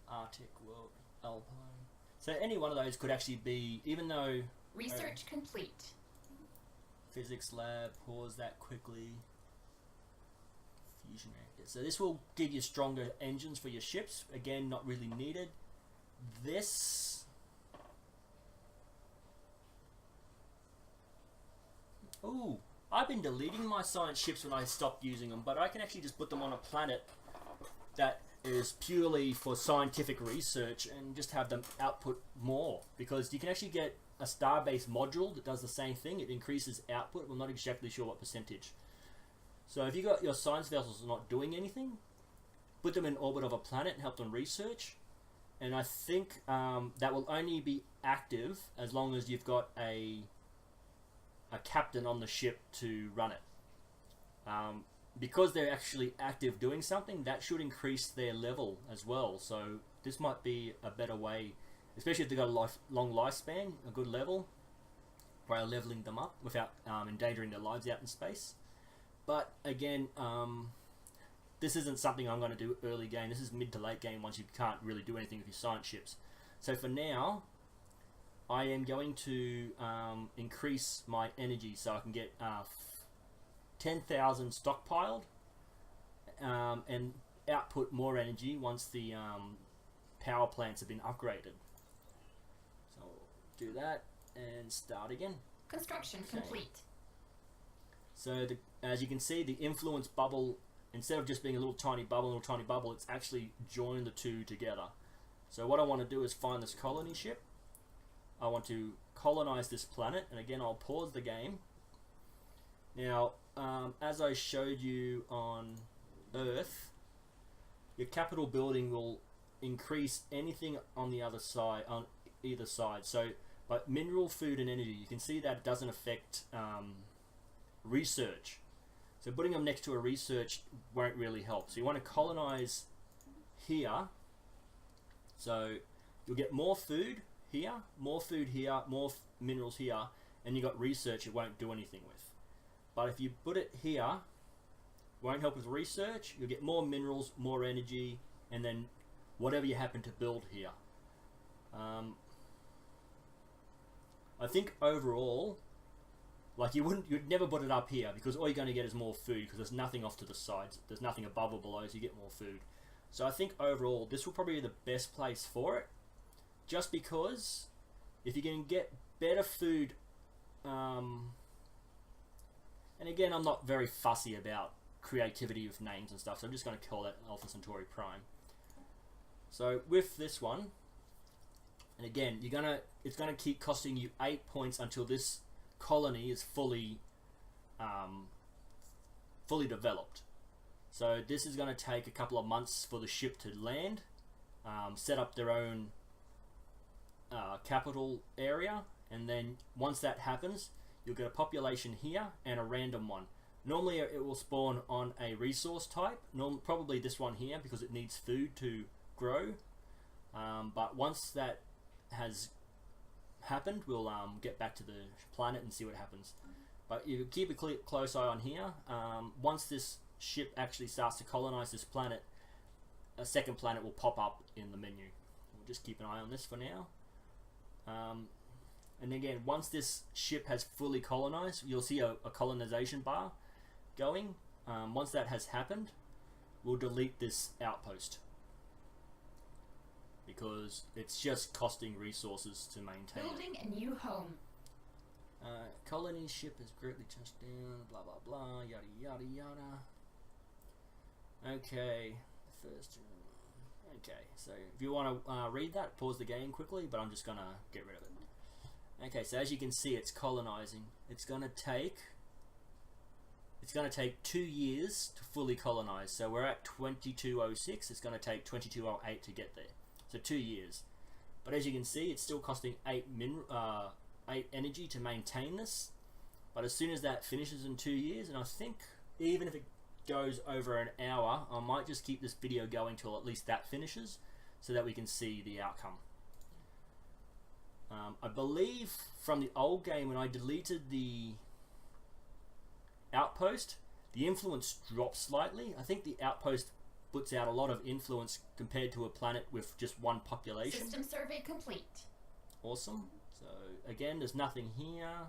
Arctic, World, Alpine... So any one of those could actually be, even though... Research complete. Physics lab, pause that quickly. Fusion reactor. So this will give you stronger engines for your ships. Again, not really needed. This... Ooh, I've been deleting my science ships when I stopped using them, but I can actually just put them on a planet that is purely for scientific research and just have them output more, because you can actually get a star-based module that does the same thing. It increases output. We're not exactly sure what percentage. So if you got your science vessels not doing anything, put them in orbit of a planet and help them research. And I think that will only be active as long as you've got a captain on the ship to run it. Because they're actually active doing something, that should increase their level as well. So this might be a better way, especially if they've got a long lifespan, a good level, by leveling them up without endangering their lives out in space. But again, this isn't something I'm going to do early game. This is mid to late game once you can't really do anything with your science ships. So for now, I am going to increase my energy so I can get 10,000 stockpiled and output more energy once the power plants have been upgraded. So do that and start again. Construction complete. So as you can see, the influence bubble, instead of just being a little tiny bubble, it's actually joined the two together. So what I want to do is find this colony ship. I want to colonize this planet, and again I'll pause the game. Now, as I showed you on Earth, your capital building will increase anything on the other side, on either side. So, but mineral, food, and energy, you can see that it doesn't affect research. So putting them next to a research won't really help. So you want to colonize here. So you'll get more food here, more minerals here, and you got research it won't do anything with. But if you put it here, won't help with research, you'll get more minerals, more energy, and then whatever you happen to build here. I think overall, like you'd never put it up here because all you're going to get is more food because there's nothing off to the sides. There's nothing above or below, so you get more food. So I think overall, this will probably be the best place for it. Just because if you can get better food, and again, I'm not very fussy about creativity with names and stuff, so I'm just going to call it Alpha Centauri Prime. So with this one, and again, it's gonna keep costing you 8 points until this colony is fully developed. So this is going to take a couple of months for the ship to land, set up their own capital area, and then once that happens, you'll get a population here and a random one. Normally it will spawn on a resource type, probably this one here because it needs food to grow. But once that has happened, we'll get back to the planet and see what happens. But you keep a close eye on here. Once this ship actually starts to colonize this planet, a second planet will pop up in the menu. We'll just keep an eye on this for now. And again, once this ship has fully colonized, you'll see a colonization bar going. Once that has happened, we'll delete this outpost because it's just costing resources to maintain. Building a new home. Colony ship is greatly touched down, blah blah blah, yada yada yada. Okay, first. Okay, so if you want to read that, pause the game quickly, but I'm just gonna get rid of it. Okay, so as you can see, it's colonizing. It's gonna take 2 years to fully colonize. So we're at 2206. It's gonna take 2208 to get there. So 2 years. But as you can see, it's still costing 8 energy to maintain this. But as soon as that finishes in 2 years, and I think even if it goes over an hour, I might just keep this video going till at least that finishes, so that we can see the outcome. I believe from the old game when I deleted the outpost, the influence dropped slightly. I think the outpost puts out a lot of influence compared to a planet with just one population. System survey complete. Awesome. So again, there's nothing here.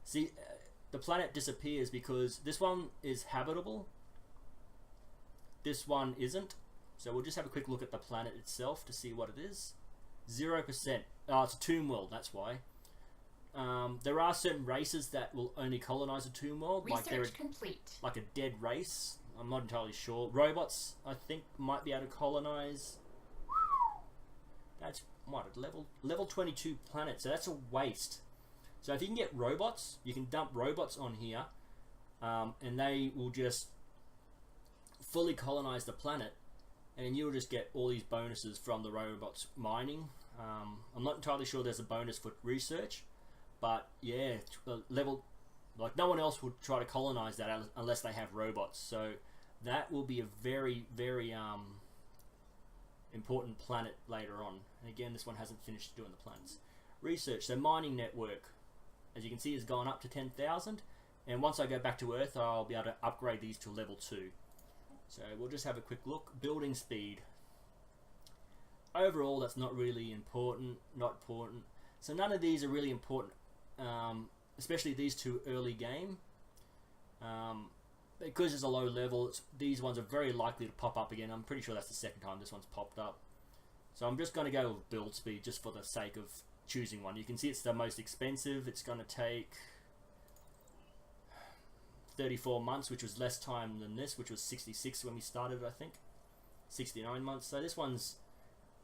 See, the planet disappears because this one is habitable. This one isn't. So we'll just have a quick look at the planet itself to see what it is. 0%. Oh, it's a tomb world, that's why. There are certain races that will only colonize a tomb world. Research complete. Like a dead race. I'm not entirely sure. Robots, I think, might be able to colonize. That's what, a level 22 planet, so that's a waste. So if you can get robots, you can dump robots on here. and they will just fully colonize the planet, and you'll just get all these bonuses from the robots mining. I'm not entirely sure there's a bonus for research, but yeah, level, like no one else would try to colonize that unless they have robots. So that will be a very, very important planet later on. And again, this one hasn't finished doing the planets. Research, so mining network, as you can see, has gone up to 10,000. And once I go back to Earth, I'll be able to upgrade these to level 2. So we'll just have a quick look. Building speed. Overall, that's not really important. Not important. So none of these are really important, especially these two early game. Because it's a low level, these ones are very likely to pop up again. I'm pretty sure that's the second time this one's popped up. So I'm just going to go with build speed just for the sake of choosing one. You can see it's the most expensive. It's going to take 34 months, which was less time than this, which was 66 when we started, I think. 69 months. So this one's,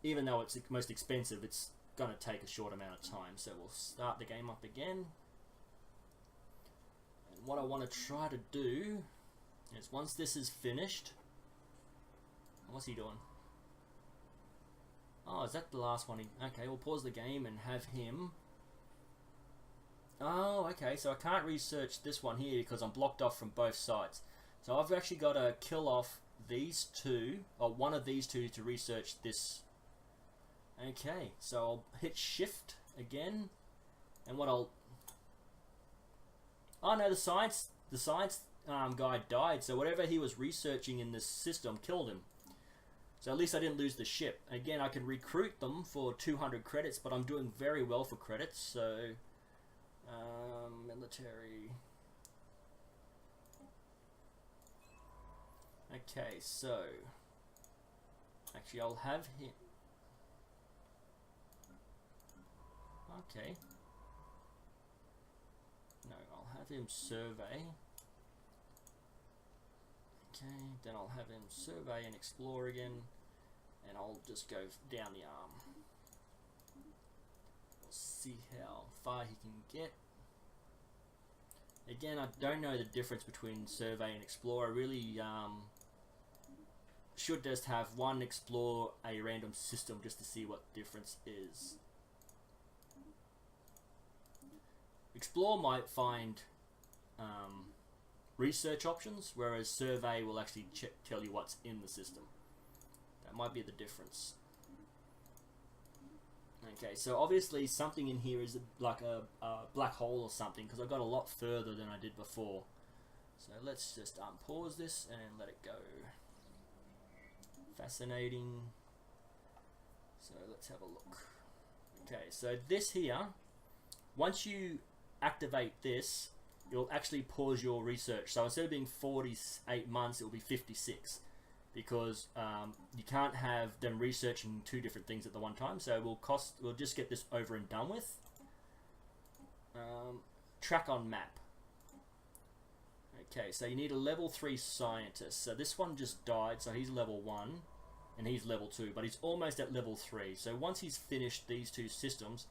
even though it's the most expensive, it's going to take a short amount of time. So we'll start the game up again. And what I want to try to do is, once this is finished, what's he doing? Oh, is that the last one? Okay, we'll pause the game and have him. Oh, okay, so I can't research this one here because I'm blocked off from both sides. So I've actually got to kill off these two, or one of these two, to research this. Okay, so I'll hit shift again, and what I'll... Oh no, the science guy died, so whatever he was researching in this system killed him. So at least I didn't lose the ship. Again, I can recruit them for 200 credits, but I'm doing very well for credits, so... military... Okay, so... Actually, I'll have him... Okay. No, I'll have him survey. Okay, then I'll have him survey and explore again, and I'll just go down the arm. We'll see how far he can get. Again, I don't know the difference between survey and explore. I really should just have one explore a random system just to see what the difference is. Explore might find research options, whereas survey will actually tell you what's in the system. That might be the difference. Okay, so obviously something in here is like a black hole or something, because I got a lot further than I did before. So let's just pause this and let it go. Fascinating. So let's have a look. Okay, so this here, once you activate this, you'll actually pause your research. So instead of being 48 months, it will be 56, because you can't have them researching two different things at the one time. So we'll just get this over and done with. Track on map. Okay, so you need a level 3 scientist. So this one just died, so he's level 1 and he's level 2, but he's almost at level 3. So once he's finished these two systems,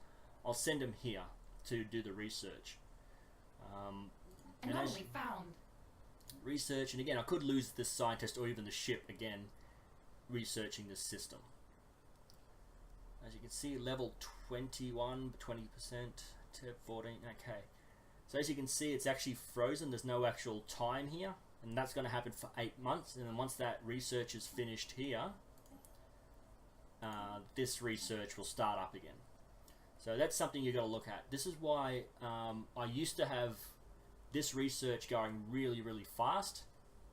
I'll send him here to do the research. Anomaly found. Research, and again, I could lose this scientist or even the ship again researching this system. As you can see, level 21, 20%, tab 14. Okay, so as you can see, it's actually frozen. There's no actual time here, and that's going to happen for 8 months. And then once that research is finished here, this research will start up again. So that's something you've got to look at. This is why I used to have this research going really, really fast,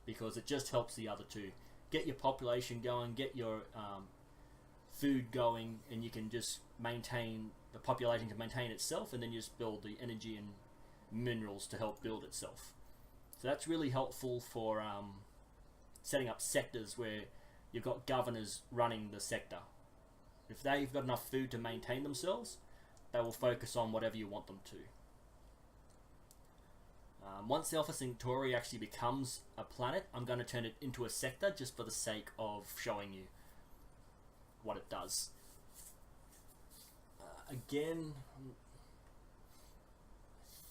because it just helps the other two. Get your population going, get your food going, and you can just maintain, the population can maintain itself, and then you just build the energy and minerals to help build itself. So that's really helpful for setting up sectors where you've got governors running the sector. If they've got enough food to maintain themselves, they will focus on whatever you want them to. Once Alpha Centauri actually becomes a planet, I'm going to turn it into a sector just for the sake of showing you what it does. Again,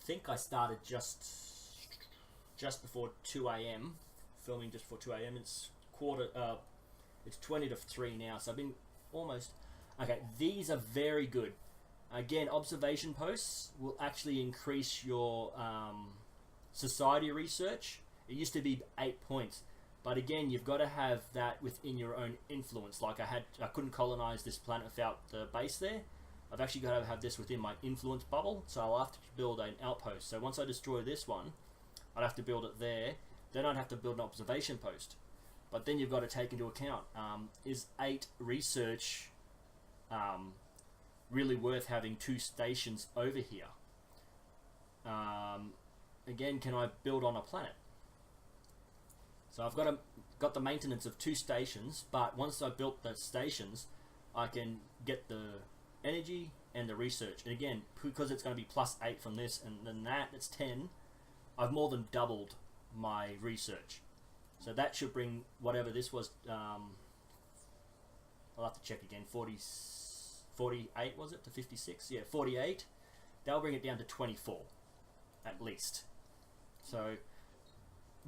I think I started just... just before 2 a.m. Filming just before 2 a.m. It's it's 20 to 3 now, so I've been almost... Okay, these are very good. Again, observation posts will actually increase your society research. It used to be 8 points, but again, you've got to have that within your own influence. Like I couldn't colonize this planet without the base there. I've actually got to have this within my influence bubble, so I'll have to build an outpost. So once I destroy this one, I'd have to build it there. Then I'd have to build an observation post. But then you've got to take into account, is 8 research really worth having 2 stations over here? Again, can I build on a planet? So I've got the maintenance of 2 stations, but once I've built the stations, I can get the energy and the research. And again, because it's going to be plus 8 from this, and then that, it's 10, I've more than doubled my research. So that should bring whatever this was, I'll have to check again, 48 was it, to 56? Yeah, 48. That'll bring it down to 24, at least. So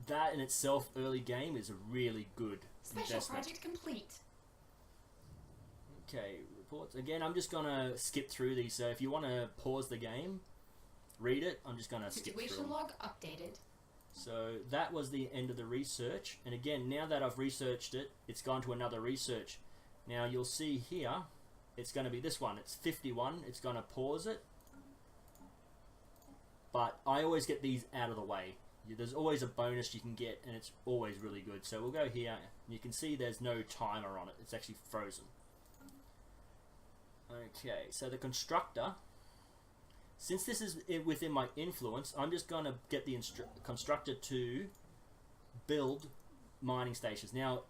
that in itself, early game, is a really good Special investment. project complete. Okay, reports. Again, I'm just going to skip through these, so if you want to pause the game, read it, I'm just going to skip through Situation them. log updated. So that was the end of the research, and again, now that I've researched it, it's gone to another research. Now you'll see here, it's going to be this one, it's 51, it's going to pause it, but I always get these out of the way. There's always a bonus you can get, and it's always really good. So we'll go here, and you can see there's no timer on it, it's actually frozen. Okay, so the constructor, since this is within my influence, I'm just going to get the constructor to build mining stations. Now,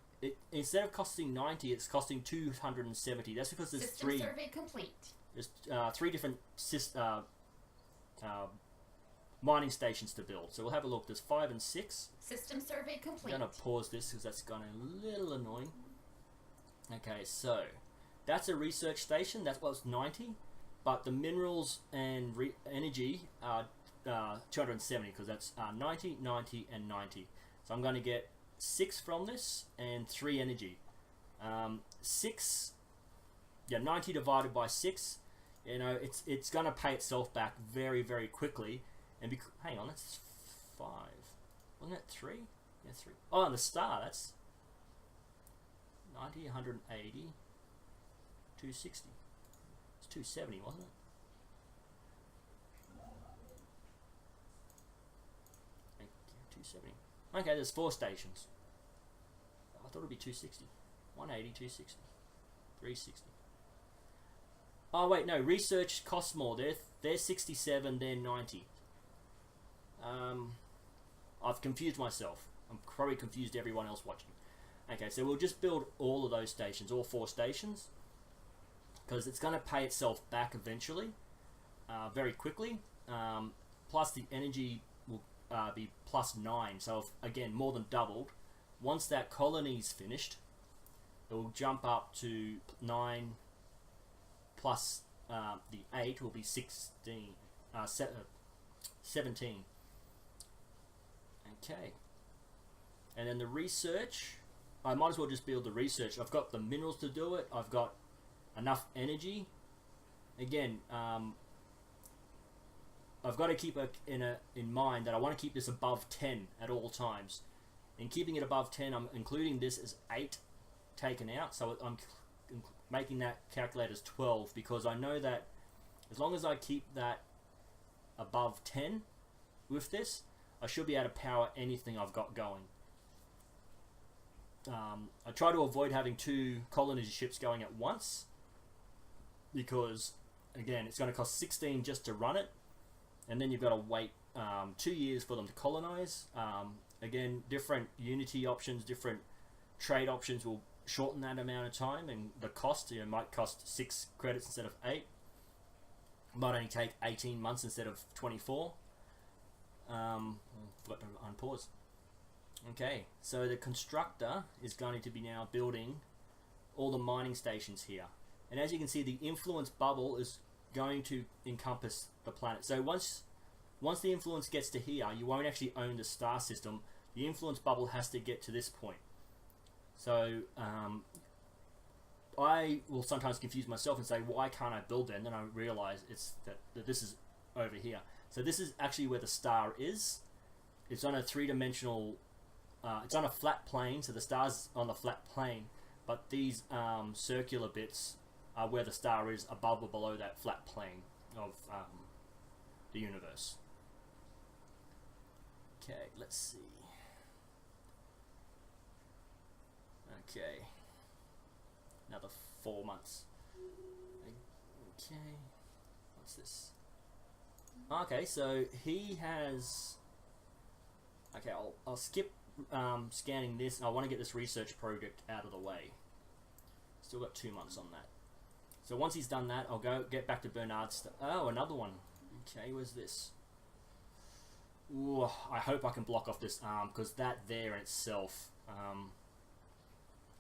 instead of costing 90, it's costing 270. That's because there's System survey complete. There's 3 different mining stations to build. So we'll have a look. There's 5 and 6. System survey complete. I'm going to pause this because that's going a little annoying. Okay, so that's a research station. That was 90. But the minerals and energy are 270 because that's 90, 90, and 90. So I'm going to get 6 from this and 3 energy. 90 divided by 6, you know, it's going to pay itself back very, very quickly. And hang on, that's 5. Wasn't that 3? Yeah, 3. Oh, and the star, that's 90, 180, 260. 270, wasn't it? Okay, 270. Okay, there's 4 stations. I thought it'd be 260. 180, 260, 360. Oh wait, no. Research costs more. They're 67. They're 90. I've confused myself. I'm probably confused everyone else watching. Okay, so we'll just build all of those stations, all 4 stations, because it's going to pay itself back eventually, very quickly. Plus the energy will be plus 9, so again, more than doubled. Once that colony's finished, it will jump up to 9 plus the 8 will be 16, 17. Okay. And then the research, I might as well just build the research. I've got the minerals to do it. I've got enough energy. Again, I've got to keep in mind that I want to keep this above 10 at all times. In keeping it above 10, I'm including this as 8 taken out. So I'm making that calculate as 12 because I know that as long as I keep that above 10 with this, I should be able to power anything I've got going. I try to avoid having 2 colony ships going at once because, again, it's going to cost 16 just to run it, and then you've got to wait 2 years for them to colonize. Again, different unity options, different trade options will shorten that amount of time, and the cost, you know, might cost 6 credits instead of 8. Might only take 18 months instead of 24. Forgot to unpause. Okay, so the constructor is going to be now building all the mining stations here. And as you can see, the influence bubble is going to encompass the planet. So once once the influence gets to here, you won't actually own the star system. The influence bubble has to get to this point. So I will sometimes confuse myself and say, why can't I build it? And then I realize it's that this is over here. So this is actually where the star is. It's on a three-dimensional, it's on a flat plane, so the star's on the flat plane, but these circular bits are where the star is, above or below that flat plane of the universe. Okay, let's see. Okay. Another 4 months. Okay. What's this? Okay, so he has... Okay, I'll skip scanning this. I want to get this research project out of the way. Still got 2 months on that. So once he's done that, I'll go get back to Bernard's. Oh, another one. Okay, where's this? Ooh, I hope I can block off this arm, because that there in itself...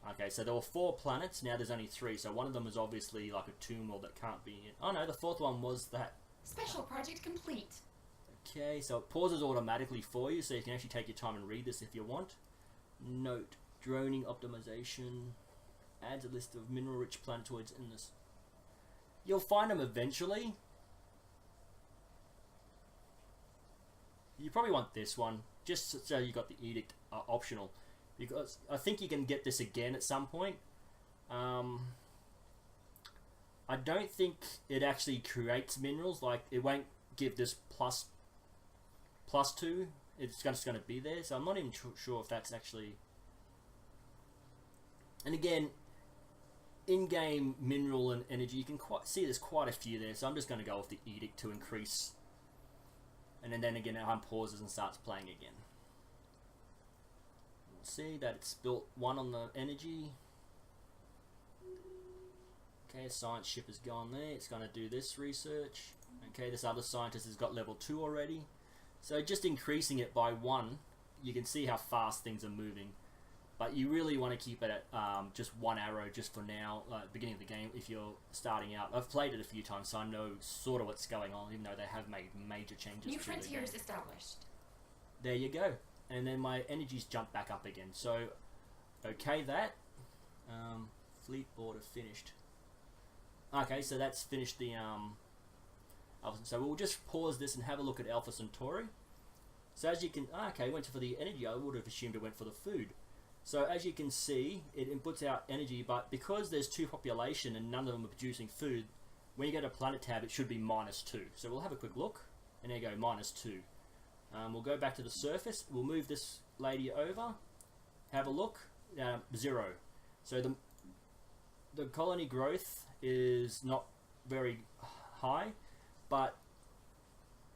okay, so there were 4 planets, now there's only 3, so one of them is obviously like a tomb world that can't be in. Oh no, the 4th one was that. Special project complete. Okay, so it pauses automatically for you, so you can actually take your time and read this if you want. Note, droning optimization, adds a list of mineral-rich planetoids in this. You'll find them eventually. You probably want this one, just so you got the edict optional. Because I think you can get this again at some point. I don't think it actually creates minerals. Like, it won't give this plus 2. It's just going to be there. So I'm not even sure if that's actually... And again, in-game mineral and energy, you can see there's quite a few there. So I'm just going to go with the edict to increase. And then again, it unpauses and starts playing again. See that it's built 1 on the energy. Okay, a science ship has gone there. It's going to do this research. Okay, this other scientist has got level 2 already. So just increasing it by 1, you can see how fast things are moving. But you really want to keep it at just 1 arrow just for now, beginning of the game, if you're starting out. I've played it a few times, so I know sort of what's going on, even though they have made major changes. New frontiers established. There you go. And then my energies jump back up again. So, okay, that. Fleet order finished. Okay, so that's finished the Alpha. So we'll just pause this and have a look at Alpha Centauri. So as you can, okay, went for the energy. I would have assumed it went for the food. So as you can see, it inputs out energy, but because there's 2 population and none of them are producing food, when you go to planet tab, it should be -2. So we'll have a quick look, and there you go, -2. We'll go back to the surface. We'll move this lady over. Have a look. 0. So the colony growth is not very high, but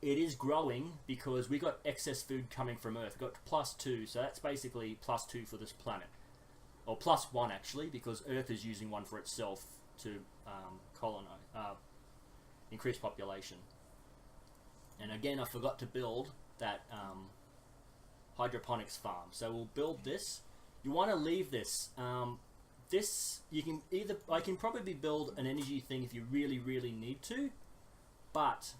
it is growing because we got excess food coming from Earth. We got +2, so that's basically +2 for this planet, or +1 actually, because Earth is using 1 for itself to colonize, increase population. And again, I forgot to build that hydroponics farm. So we'll build this. You want to leave this. This you can either. I can probably build an energy thing if you really need to, but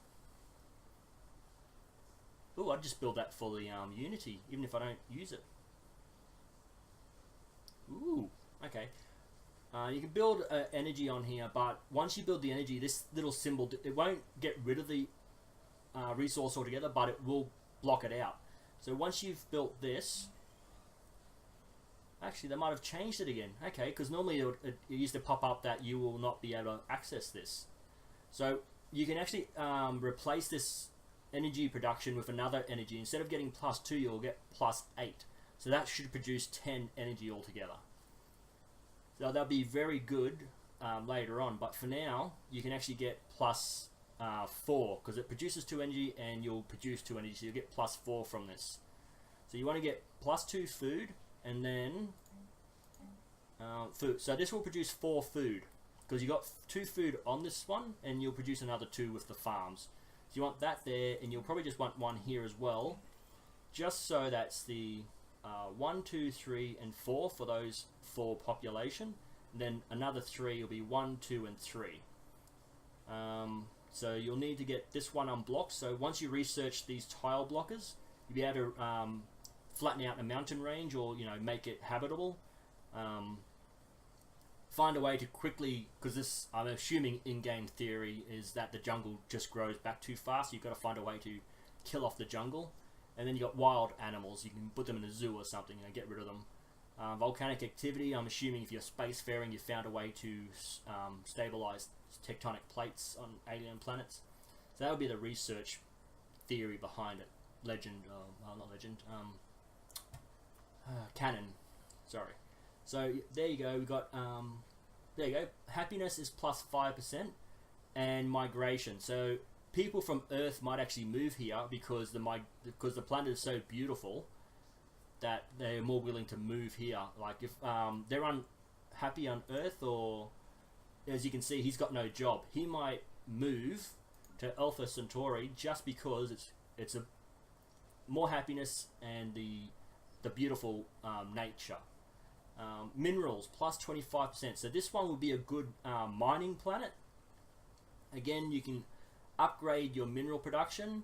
I'd just build that for the Unity, even if I don't use it. Ooh, okay. You can build energy on here, but once you build the energy, this little symbol, it won't get rid of the resource altogether, but it will block it out. So once you've built this, actually they might have changed it again. Okay, because normally it used to pop up that you will not be able to access this. So you can actually replace this energy production with another energy. Instead of getting +2, you'll get +8. So that should produce 10 energy altogether. So that'll be very good later on, but for now you can actually get +4 because it produces 2 energy and you'll produce 2 energy, so you'll get +4 from this. So you want to get +2 food and then food. So this will produce 4 food because you got 2 food on this one and you'll produce another 2 with the farms. So you want that there, and you'll probably just want 1 here as well, just so that's the 1, 2, 3, and 4 for those 4 population. And then another 3 will be 1, 2, and 3. So you'll need to get this one unblocked. So once you research these tile blockers, you'll be able to flatten out a mountain range, or make it habitable. Find a way to quickly, because this, I'm assuming in-game theory is that the jungle just grows back too fast. You've got to find a way to kill off the jungle. And then you got wild animals. You can put them in a zoo or something, get rid of them. Volcanic activity, I'm assuming if you're spacefaring, you found a way to stabilize tectonic plates on alien planets. So that would be the research theory behind it. Legend, not legend, canon, sorry. So there you go, we got, there you go, happiness is plus 5%, and migration. So people from Earth might actually move here because the planet is so beautiful that they're more willing to move here. Like if they're unhappy on Earth, or as you can see, he's got no job, he might move to Alpha Centauri just because it's a more happiness and the beautiful nature. Minerals plus 25%. So this one would be a good mining planet. Again, you can upgrade your mineral production.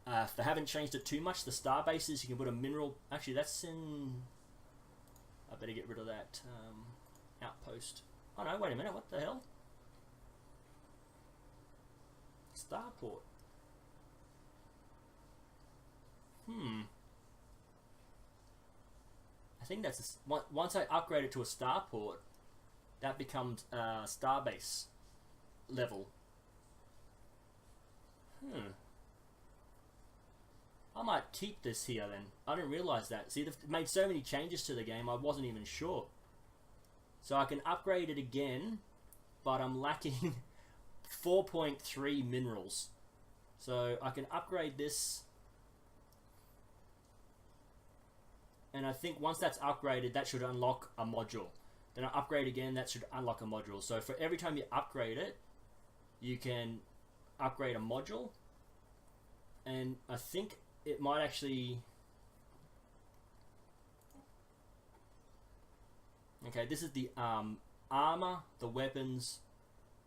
If they haven't changed it too much, the star bases, you can put a mineral. Actually, that's in. I better get rid of that outpost. Oh no! Wait a minute. What the hell? Starport. I think that's once I upgrade it to a starport, that becomes starbase level. I might keep this here then. I didn't realize that. See, they've made so many changes to the game, I wasn't even sure. So I can upgrade it again, but I'm lacking 4.3 minerals. So I can upgrade this. And I think once that's upgraded, that should unlock a module. Then I upgrade again, that should unlock a module. So for every time you upgrade it, you can upgrade a module. And I think it might actually... Okay, this is the armor, the weapons,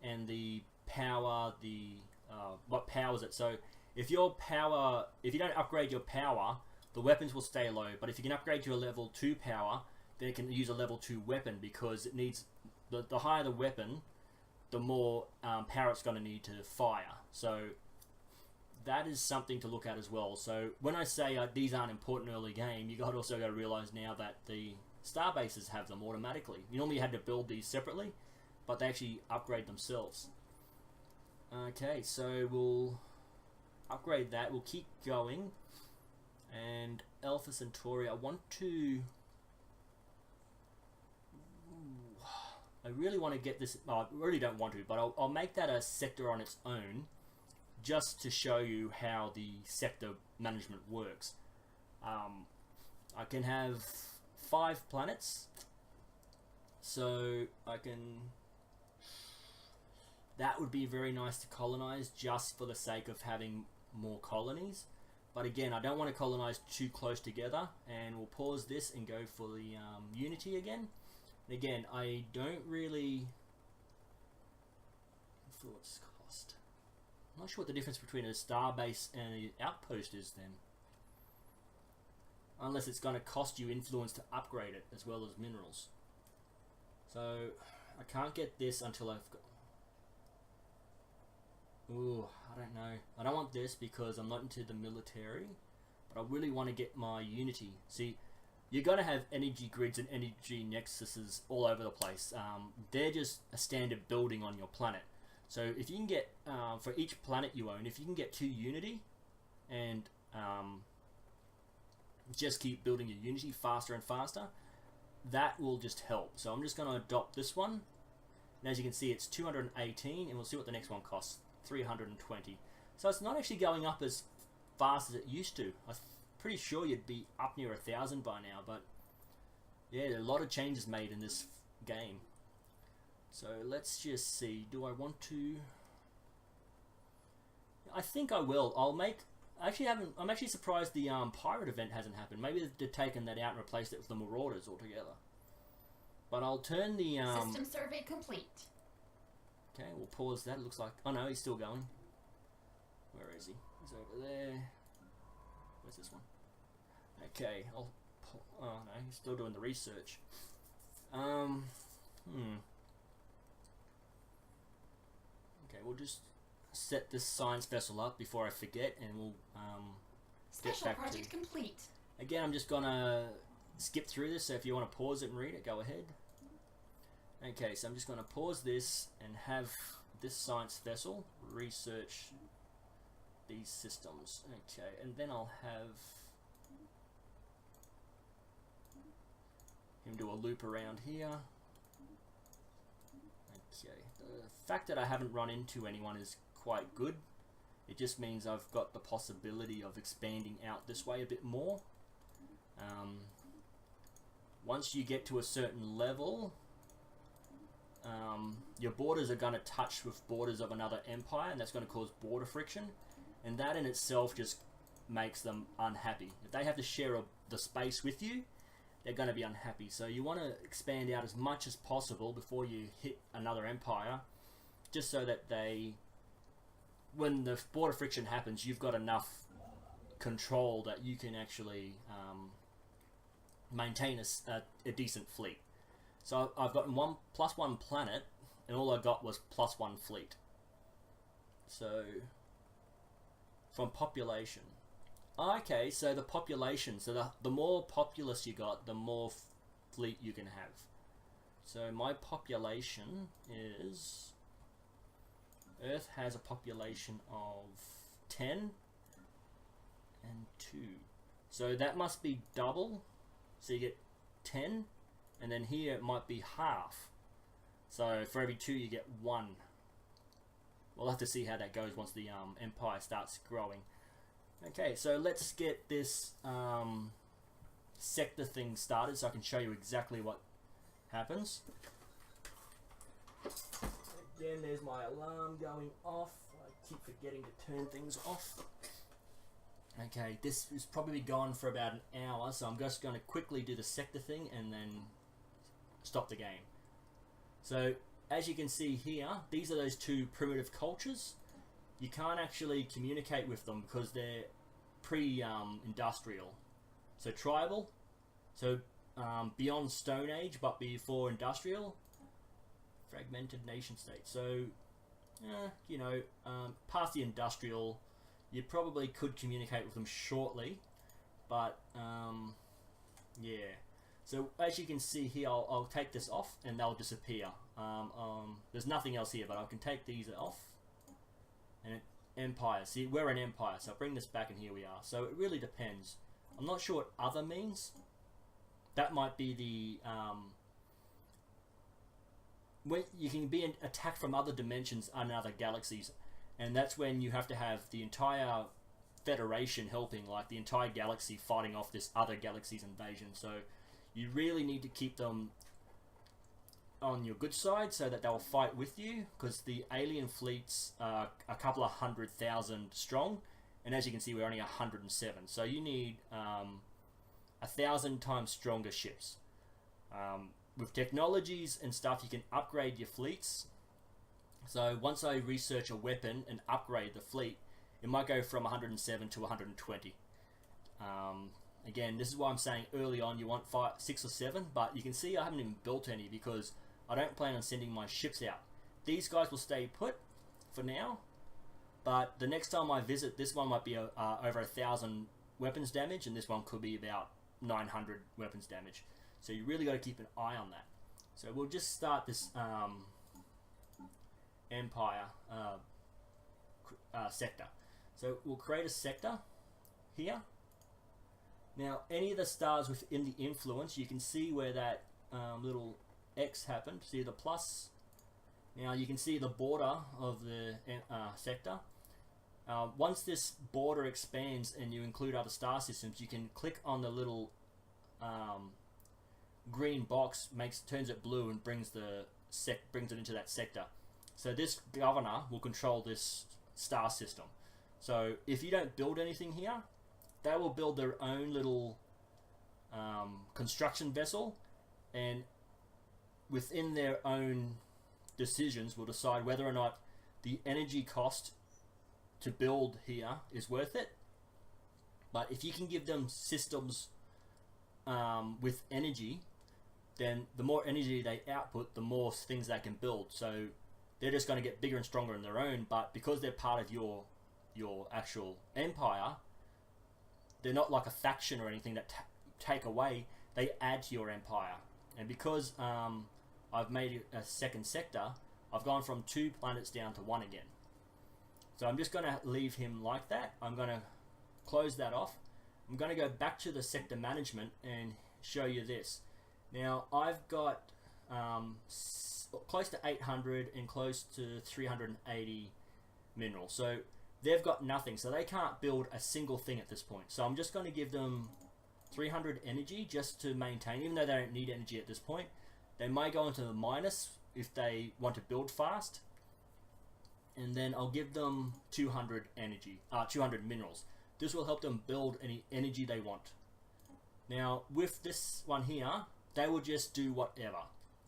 and the power, what powers it. So if you don't upgrade your power, the weapons will stay low. But if you can upgrade to a level 2 power, then it can use a level 2 weapon, because it needs, the higher the weapon, the more power it's going to need to fire. So that is something to look at as well. So when I say these aren't important early game, you also got to realize now that the star bases have them automatically. You normally had to build these separately, but they actually upgrade themselves. Okay, so we'll upgrade that. We'll keep going. And Alpha Centauri, I want to... I really want to get this... I really don't want to, but I'll make that a sector on its own, just to show you how the sector management works. I can have 5 planets, so I can... That would be very nice to colonize, just for the sake of having more colonies. But again, I don't want to colonize too close together, and we'll pause this and go for the Unity again. And again, I don't really... Influence cost. I'm not sure what the difference between a starbase and an outpost is then. Unless it's going to cost you influence to upgrade it, as well as minerals. So, I can't get this until I've got... Ooh, I don't know. I don't want this because I'm not into the military, but I really want to get my Unity. See, you're going to have energy grids and energy nexuses all over the place. They're just a standard building on your planet. So if you can get, for each planet you own, if you can get 2 Unity and just keep building your Unity faster and faster, that will just help. So I'm just going to adopt this one. And as you can see, it's 218, and we'll see what the next one costs. 320. So it's not actually going up as fast as it used to. I'm pretty sure you'd be up near 1,000 by now, but yeah, there are a lot of changes made in this game. So let's just see. Do I want to? I think I will. I'll make. I'm actually surprised the pirate event hasn't happened. Maybe they've taken that out and replaced it with the Marauders altogether. But I'll turn the System survey complete. Okay, we'll pause that. It looks like... Oh no, he's still going. Where is he? He's over there. Where's this one? Okay, oh no, he's still doing the research. Okay, we'll just set this science vessel up before I forget, and we'll Special get back project to... complete. Again, I'm just gonna skip through this, so if you want to pause it and read it, go ahead. Okay, so I'm just gonna pause this and have this science vessel research these systems. Okay, and then I'll have him do a loop around here. Okay, the fact that I haven't run into anyone is quite good. It just means I've got the possibility of expanding out this way a bit more. Once you get to a certain level, your borders are going to touch with borders of another empire, and that's going to cause border friction, and that in itself just makes them unhappy. If they have to share the space with you, they're going to be unhappy. So you want to expand out as much as possible before you hit another empire, just so that when the border friction happens, you've got enough control that you can actually maintain a decent fleet. So I've gotten +1 planet, and all I got was +1 fleet. So from population. Okay, so the population, so the more populous you got, the more fleet you can have. So my population is... Earth has a population of 10 and 2. So that must be double. So you get 10, and then here it might be half. So for every 2 you get 1. We'll have to see how that goes once the empire starts growing. Okay, so let's get this sector thing started so I can show you exactly what happens. Again, there's my alarm going off. I keep forgetting to turn things off. Okay, this is probably gone for about an hour, so I'm just going to quickly do the sector thing and then stop the game. So, as you can see here, these are those 2 primitive cultures. You can't actually communicate with them because they're pre-industrial. So tribal, so beyond Stone Age but before industrial. Fragmented nation state. So, you know, past the industrial, you probably could communicate with them shortly, but yeah. So as you can see here, I'll take this off and they'll disappear. There's nothing else here, but I can take these off. And empire. See, we're an empire, so I'll bring this back and here we are. So it really depends. I'm not sure what other means. That might be the... when you can be attacked from other dimensions and other galaxies, and that's when you have to have the entire Federation helping, like the entire galaxy fighting off this other galaxy's invasion. So you really need to keep them on your good side so that they'll fight with you, because the alien fleets are a couple of 100,000 strong, and as you can see we're only 107, so you need 1,000 times stronger ships. With technologies and stuff you can upgrade your fleets. So once I research a weapon and upgrade the fleet, it might go from 107 to 120. Again, this is why I'm saying early on you want 5, 6 or 7, but you can see I haven't even built any because I don't plan on sending my ships out. These guys will stay put for now, but the next time I visit, this one might be over 1,000 weapons damage, and this one could be about 900 weapons damage. So you really got to keep an eye on that. So we'll just start this empire sector. So we'll create a sector here. Now any of the stars within the influence, you can see where that little X happened. See the plus? Now you can see the border of the sector. Once this border expands and you include other star systems, you can click on the little green box, turns it blue and brings it into that sector. So this governor will control this star system. So if you don't build anything here, they will build their own little construction vessel, and within their own decisions will decide whether or not the energy cost to build here is worth it. But if you can give them systems with energy, then the more energy they output, the more things they can build. So they're just going to get bigger and stronger on their own, but because they're part of your actual empire, they're not like a faction or anything that take away, they add to your empire. And because I've made a second sector, I've gone from 2 planets down to 1 again. So I'm just going to leave him like that. I'm going to close that off. I'm going to go back to the sector management and show you this. Now I've got close to 800 and close to 380 minerals. So they've got nothing. So they can't build a single thing at this point. So I'm just going to give them 300 energy just to maintain, even though they don't need energy at this point. They may go into the minus if they want to build fast. And then I'll give them 200 energy, 200 minerals. This will help them build any energy they want. Now with this one here, they will just do whatever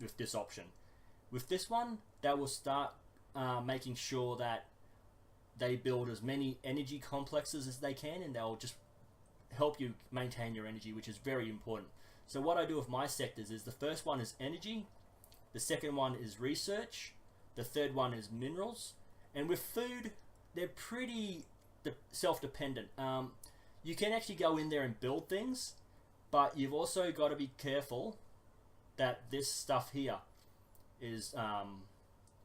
with this option. With this one, they will start making sure that they build as many energy complexes as they can, and they'll just help you maintain your energy, which is very important. So what I do with my sectors is the first one is energy, the second one is research, the third one is minerals, and with food, they're pretty self-dependent. You can actually go in there and build things, but you've also got to be careful that this stuff here is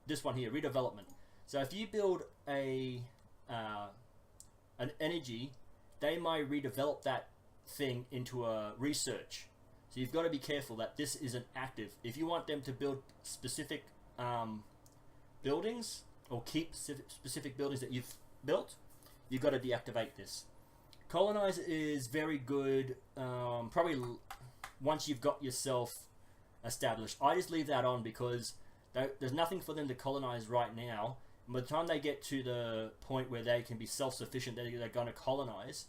this one here, redevelopment. So if you build an energy, they might redevelop that thing into a research. So you've got to be careful that this isn't active. If you want them to build specific buildings or keep specific buildings that you've built, you've got to deactivate this. Colonize is very good probably once you've got yourself established. I just leave that on because there's nothing for them to colonize right now. And by the time they get to the point where they can be self-sufficient, they're going to colonize.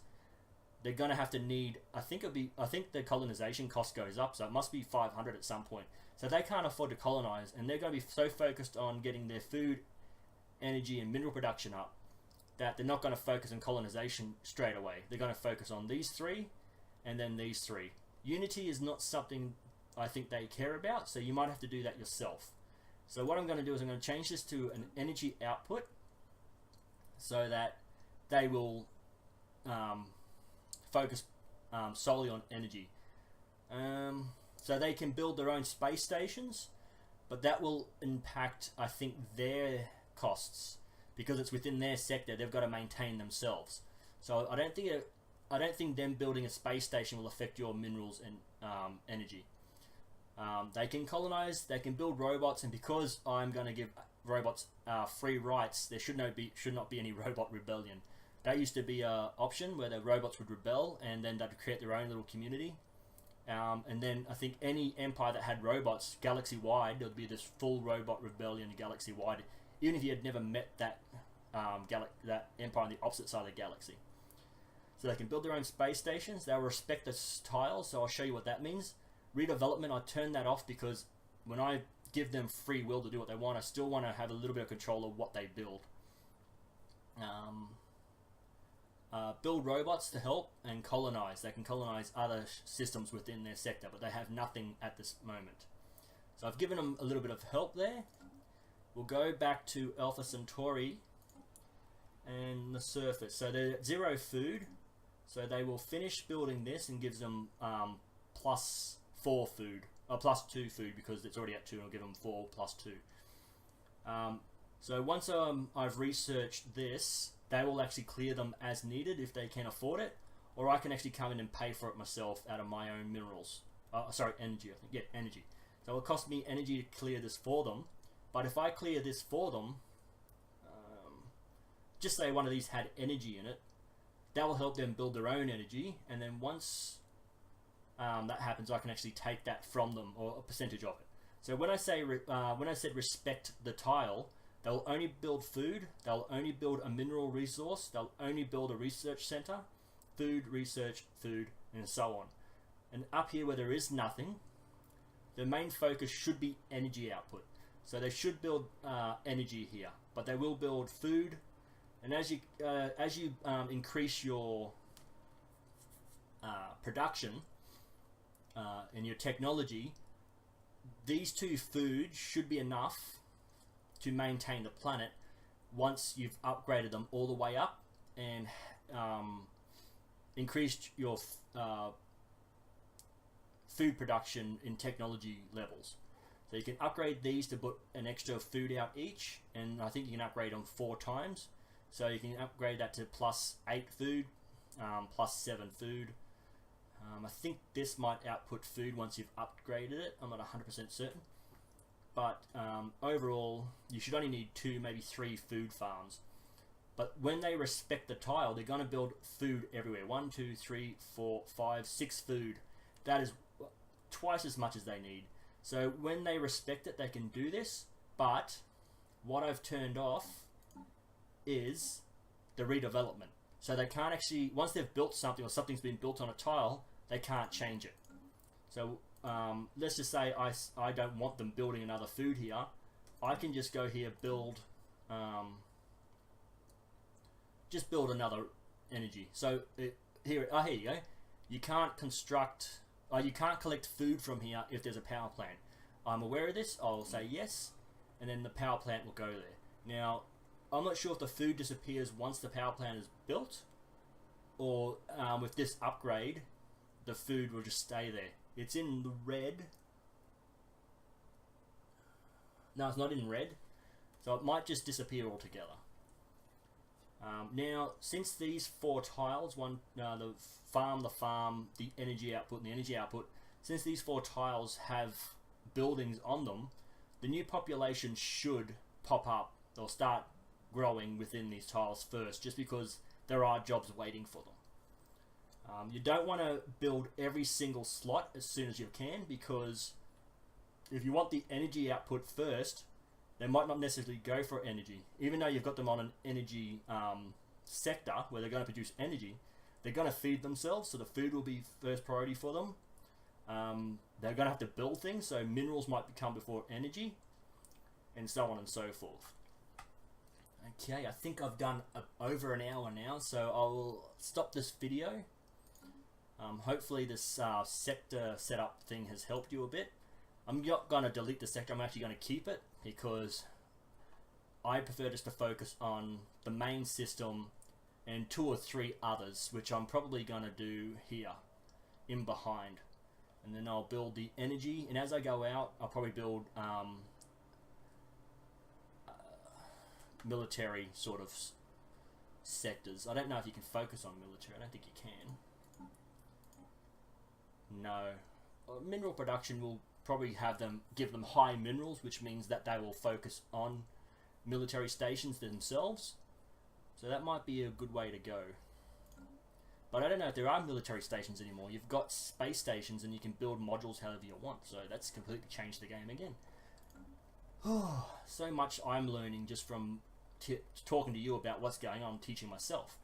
They're going to have to need. I think the colonization cost goes up, so it must be 500 at some point. So they can't afford to colonize, and they're going to be so focused on getting their food, energy, and mineral production up that they're not going to focus on colonization straight away. They're going to focus on these 3, and then these 3. Unity is not something I think they care about, so you might have to do that yourself. So what I'm going to do is I'm going to change this to an energy output so that they will focus solely on energy. So they can build their own space stations, but that will impact, I think, their costs because it's within their sector. They've got to maintain themselves. So I don't think them building a space station will affect your minerals and energy. They can colonize, they can build robots, and because I'm going to give robots free rights, there should not be any robot rebellion. That used to be an option where the robots would rebel and then they'd create their own little community. And then I think any empire that had robots galaxy-wide, there would be this full robot rebellion galaxy-wide, even if you had never met that empire on the opposite side of the galaxy. So they can build their own space stations. They'll respect the tiles, so I'll show you what that means. Redevelopment, I turn that off because when I give them free will to do what they want, I still want to have a little bit of control of what they build. Build robots to help and colonize. They can colonize other systems within their sector, but they have nothing at this moment. So I've given them a little bit of help there. We'll go back to Alpha Centauri and the surface. So they're at 0 food, so they will finish building this and gives them plus 4 food, or plus 2 food because it's already at 2, and I'll give them 4 plus 2. So once I've researched this, they will actually clear them as needed if they can afford it, or I can actually come in and pay for it myself out of my own minerals. Energy, I think. Yeah, energy. So it'll cost me energy to clear this for them, but if I clear this for them, just say one of these had energy in it, that will help them build their own energy, and then once that happens, I can actually take that from them, or a percentage of it. So when I say when I said respect the tile, they'll only build food, they'll only build a mineral resource, they'll only build a research center, food, research, food, and so on. And up here where there is nothing, the main focus should be energy output. So they should build energy here, but they will build food. And as you increase your production and your technology, these 2 foods should be enough to maintain the planet once you've upgraded them all the way up and increased your food production in technology levels. So you can upgrade these to put an extra food out each, and I think you can upgrade them 4 times. So you can upgrade that to +8 food, +7 food. I think this might output food once you've upgraded it. I'm not 100% certain. But overall, you should only need 2, maybe 3 food farms. But when they respect the tile, they're going to build food everywhere. 1, 2, 3, 4, 5, 6 food. That is twice as much as they need. So when they respect it, they can do this. But what I've turned off is the redevelopment. So they can't actually, once they've built something or something's been built on a tile, they can't change it. So let's just say I don't want them building another food here. I can just go here, build another energy. So here you go. You can't construct, you can't collect food from here if there's a power plant. I'm aware of this. I'll say yes, and then the power plant will go there. Now, I'm not sure if the food disappears once the power plant is built, or with this upgrade, the food will just stay there. It's in the red. No, it's not in red, so it might just disappear altogether. Now, since these 4 tiles, the farm, the energy output, and the energy output, since these 4 tiles have buildings on them, the new population should pop up or start growing within these tiles first, just because there are jobs waiting for them. You don't want to build every single slot as soon as you can, because if you want the energy output first, they might not necessarily go for energy. Even though you've got them on an energy sector where they're going to produce energy, they're going to feed themselves, so the food will be first priority for them. They're going to have to build things, so minerals might come before energy, and so on and so forth. Okay, I think I've done over an hour now, so I'll stop this video. Hopefully this sector setup thing has helped you a bit. I'm not going to delete the sector, I'm actually going to keep it, because I prefer just to focus on the main system and 2 or 3 others, which I'm probably going to do here, in behind. And then I'll build the energy, and as I go out, I'll probably build military sort of sectors. I don't know if you can focus on military. I don't think you can. No. Mineral production will probably give them high minerals, which means that they will focus on military stations themselves. So that might be a good way to go. But I don't know if there are military stations anymore. You've got space stations and you can build modules however you want. So that's completely changed the game again. So much I'm learning just from talking to you about what's going on, teaching myself.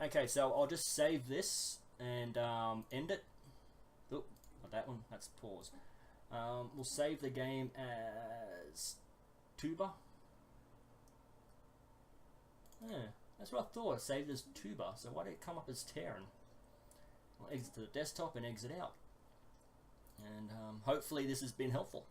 Okay, so I'll just save this and end it. Oh, not that one. That's pause. We'll save the game as tuba. Yeah, that's what I thought. I saved as tuba. So why did it come up as Terran? I'll exit to the desktop and exit out. And hopefully this has been helpful.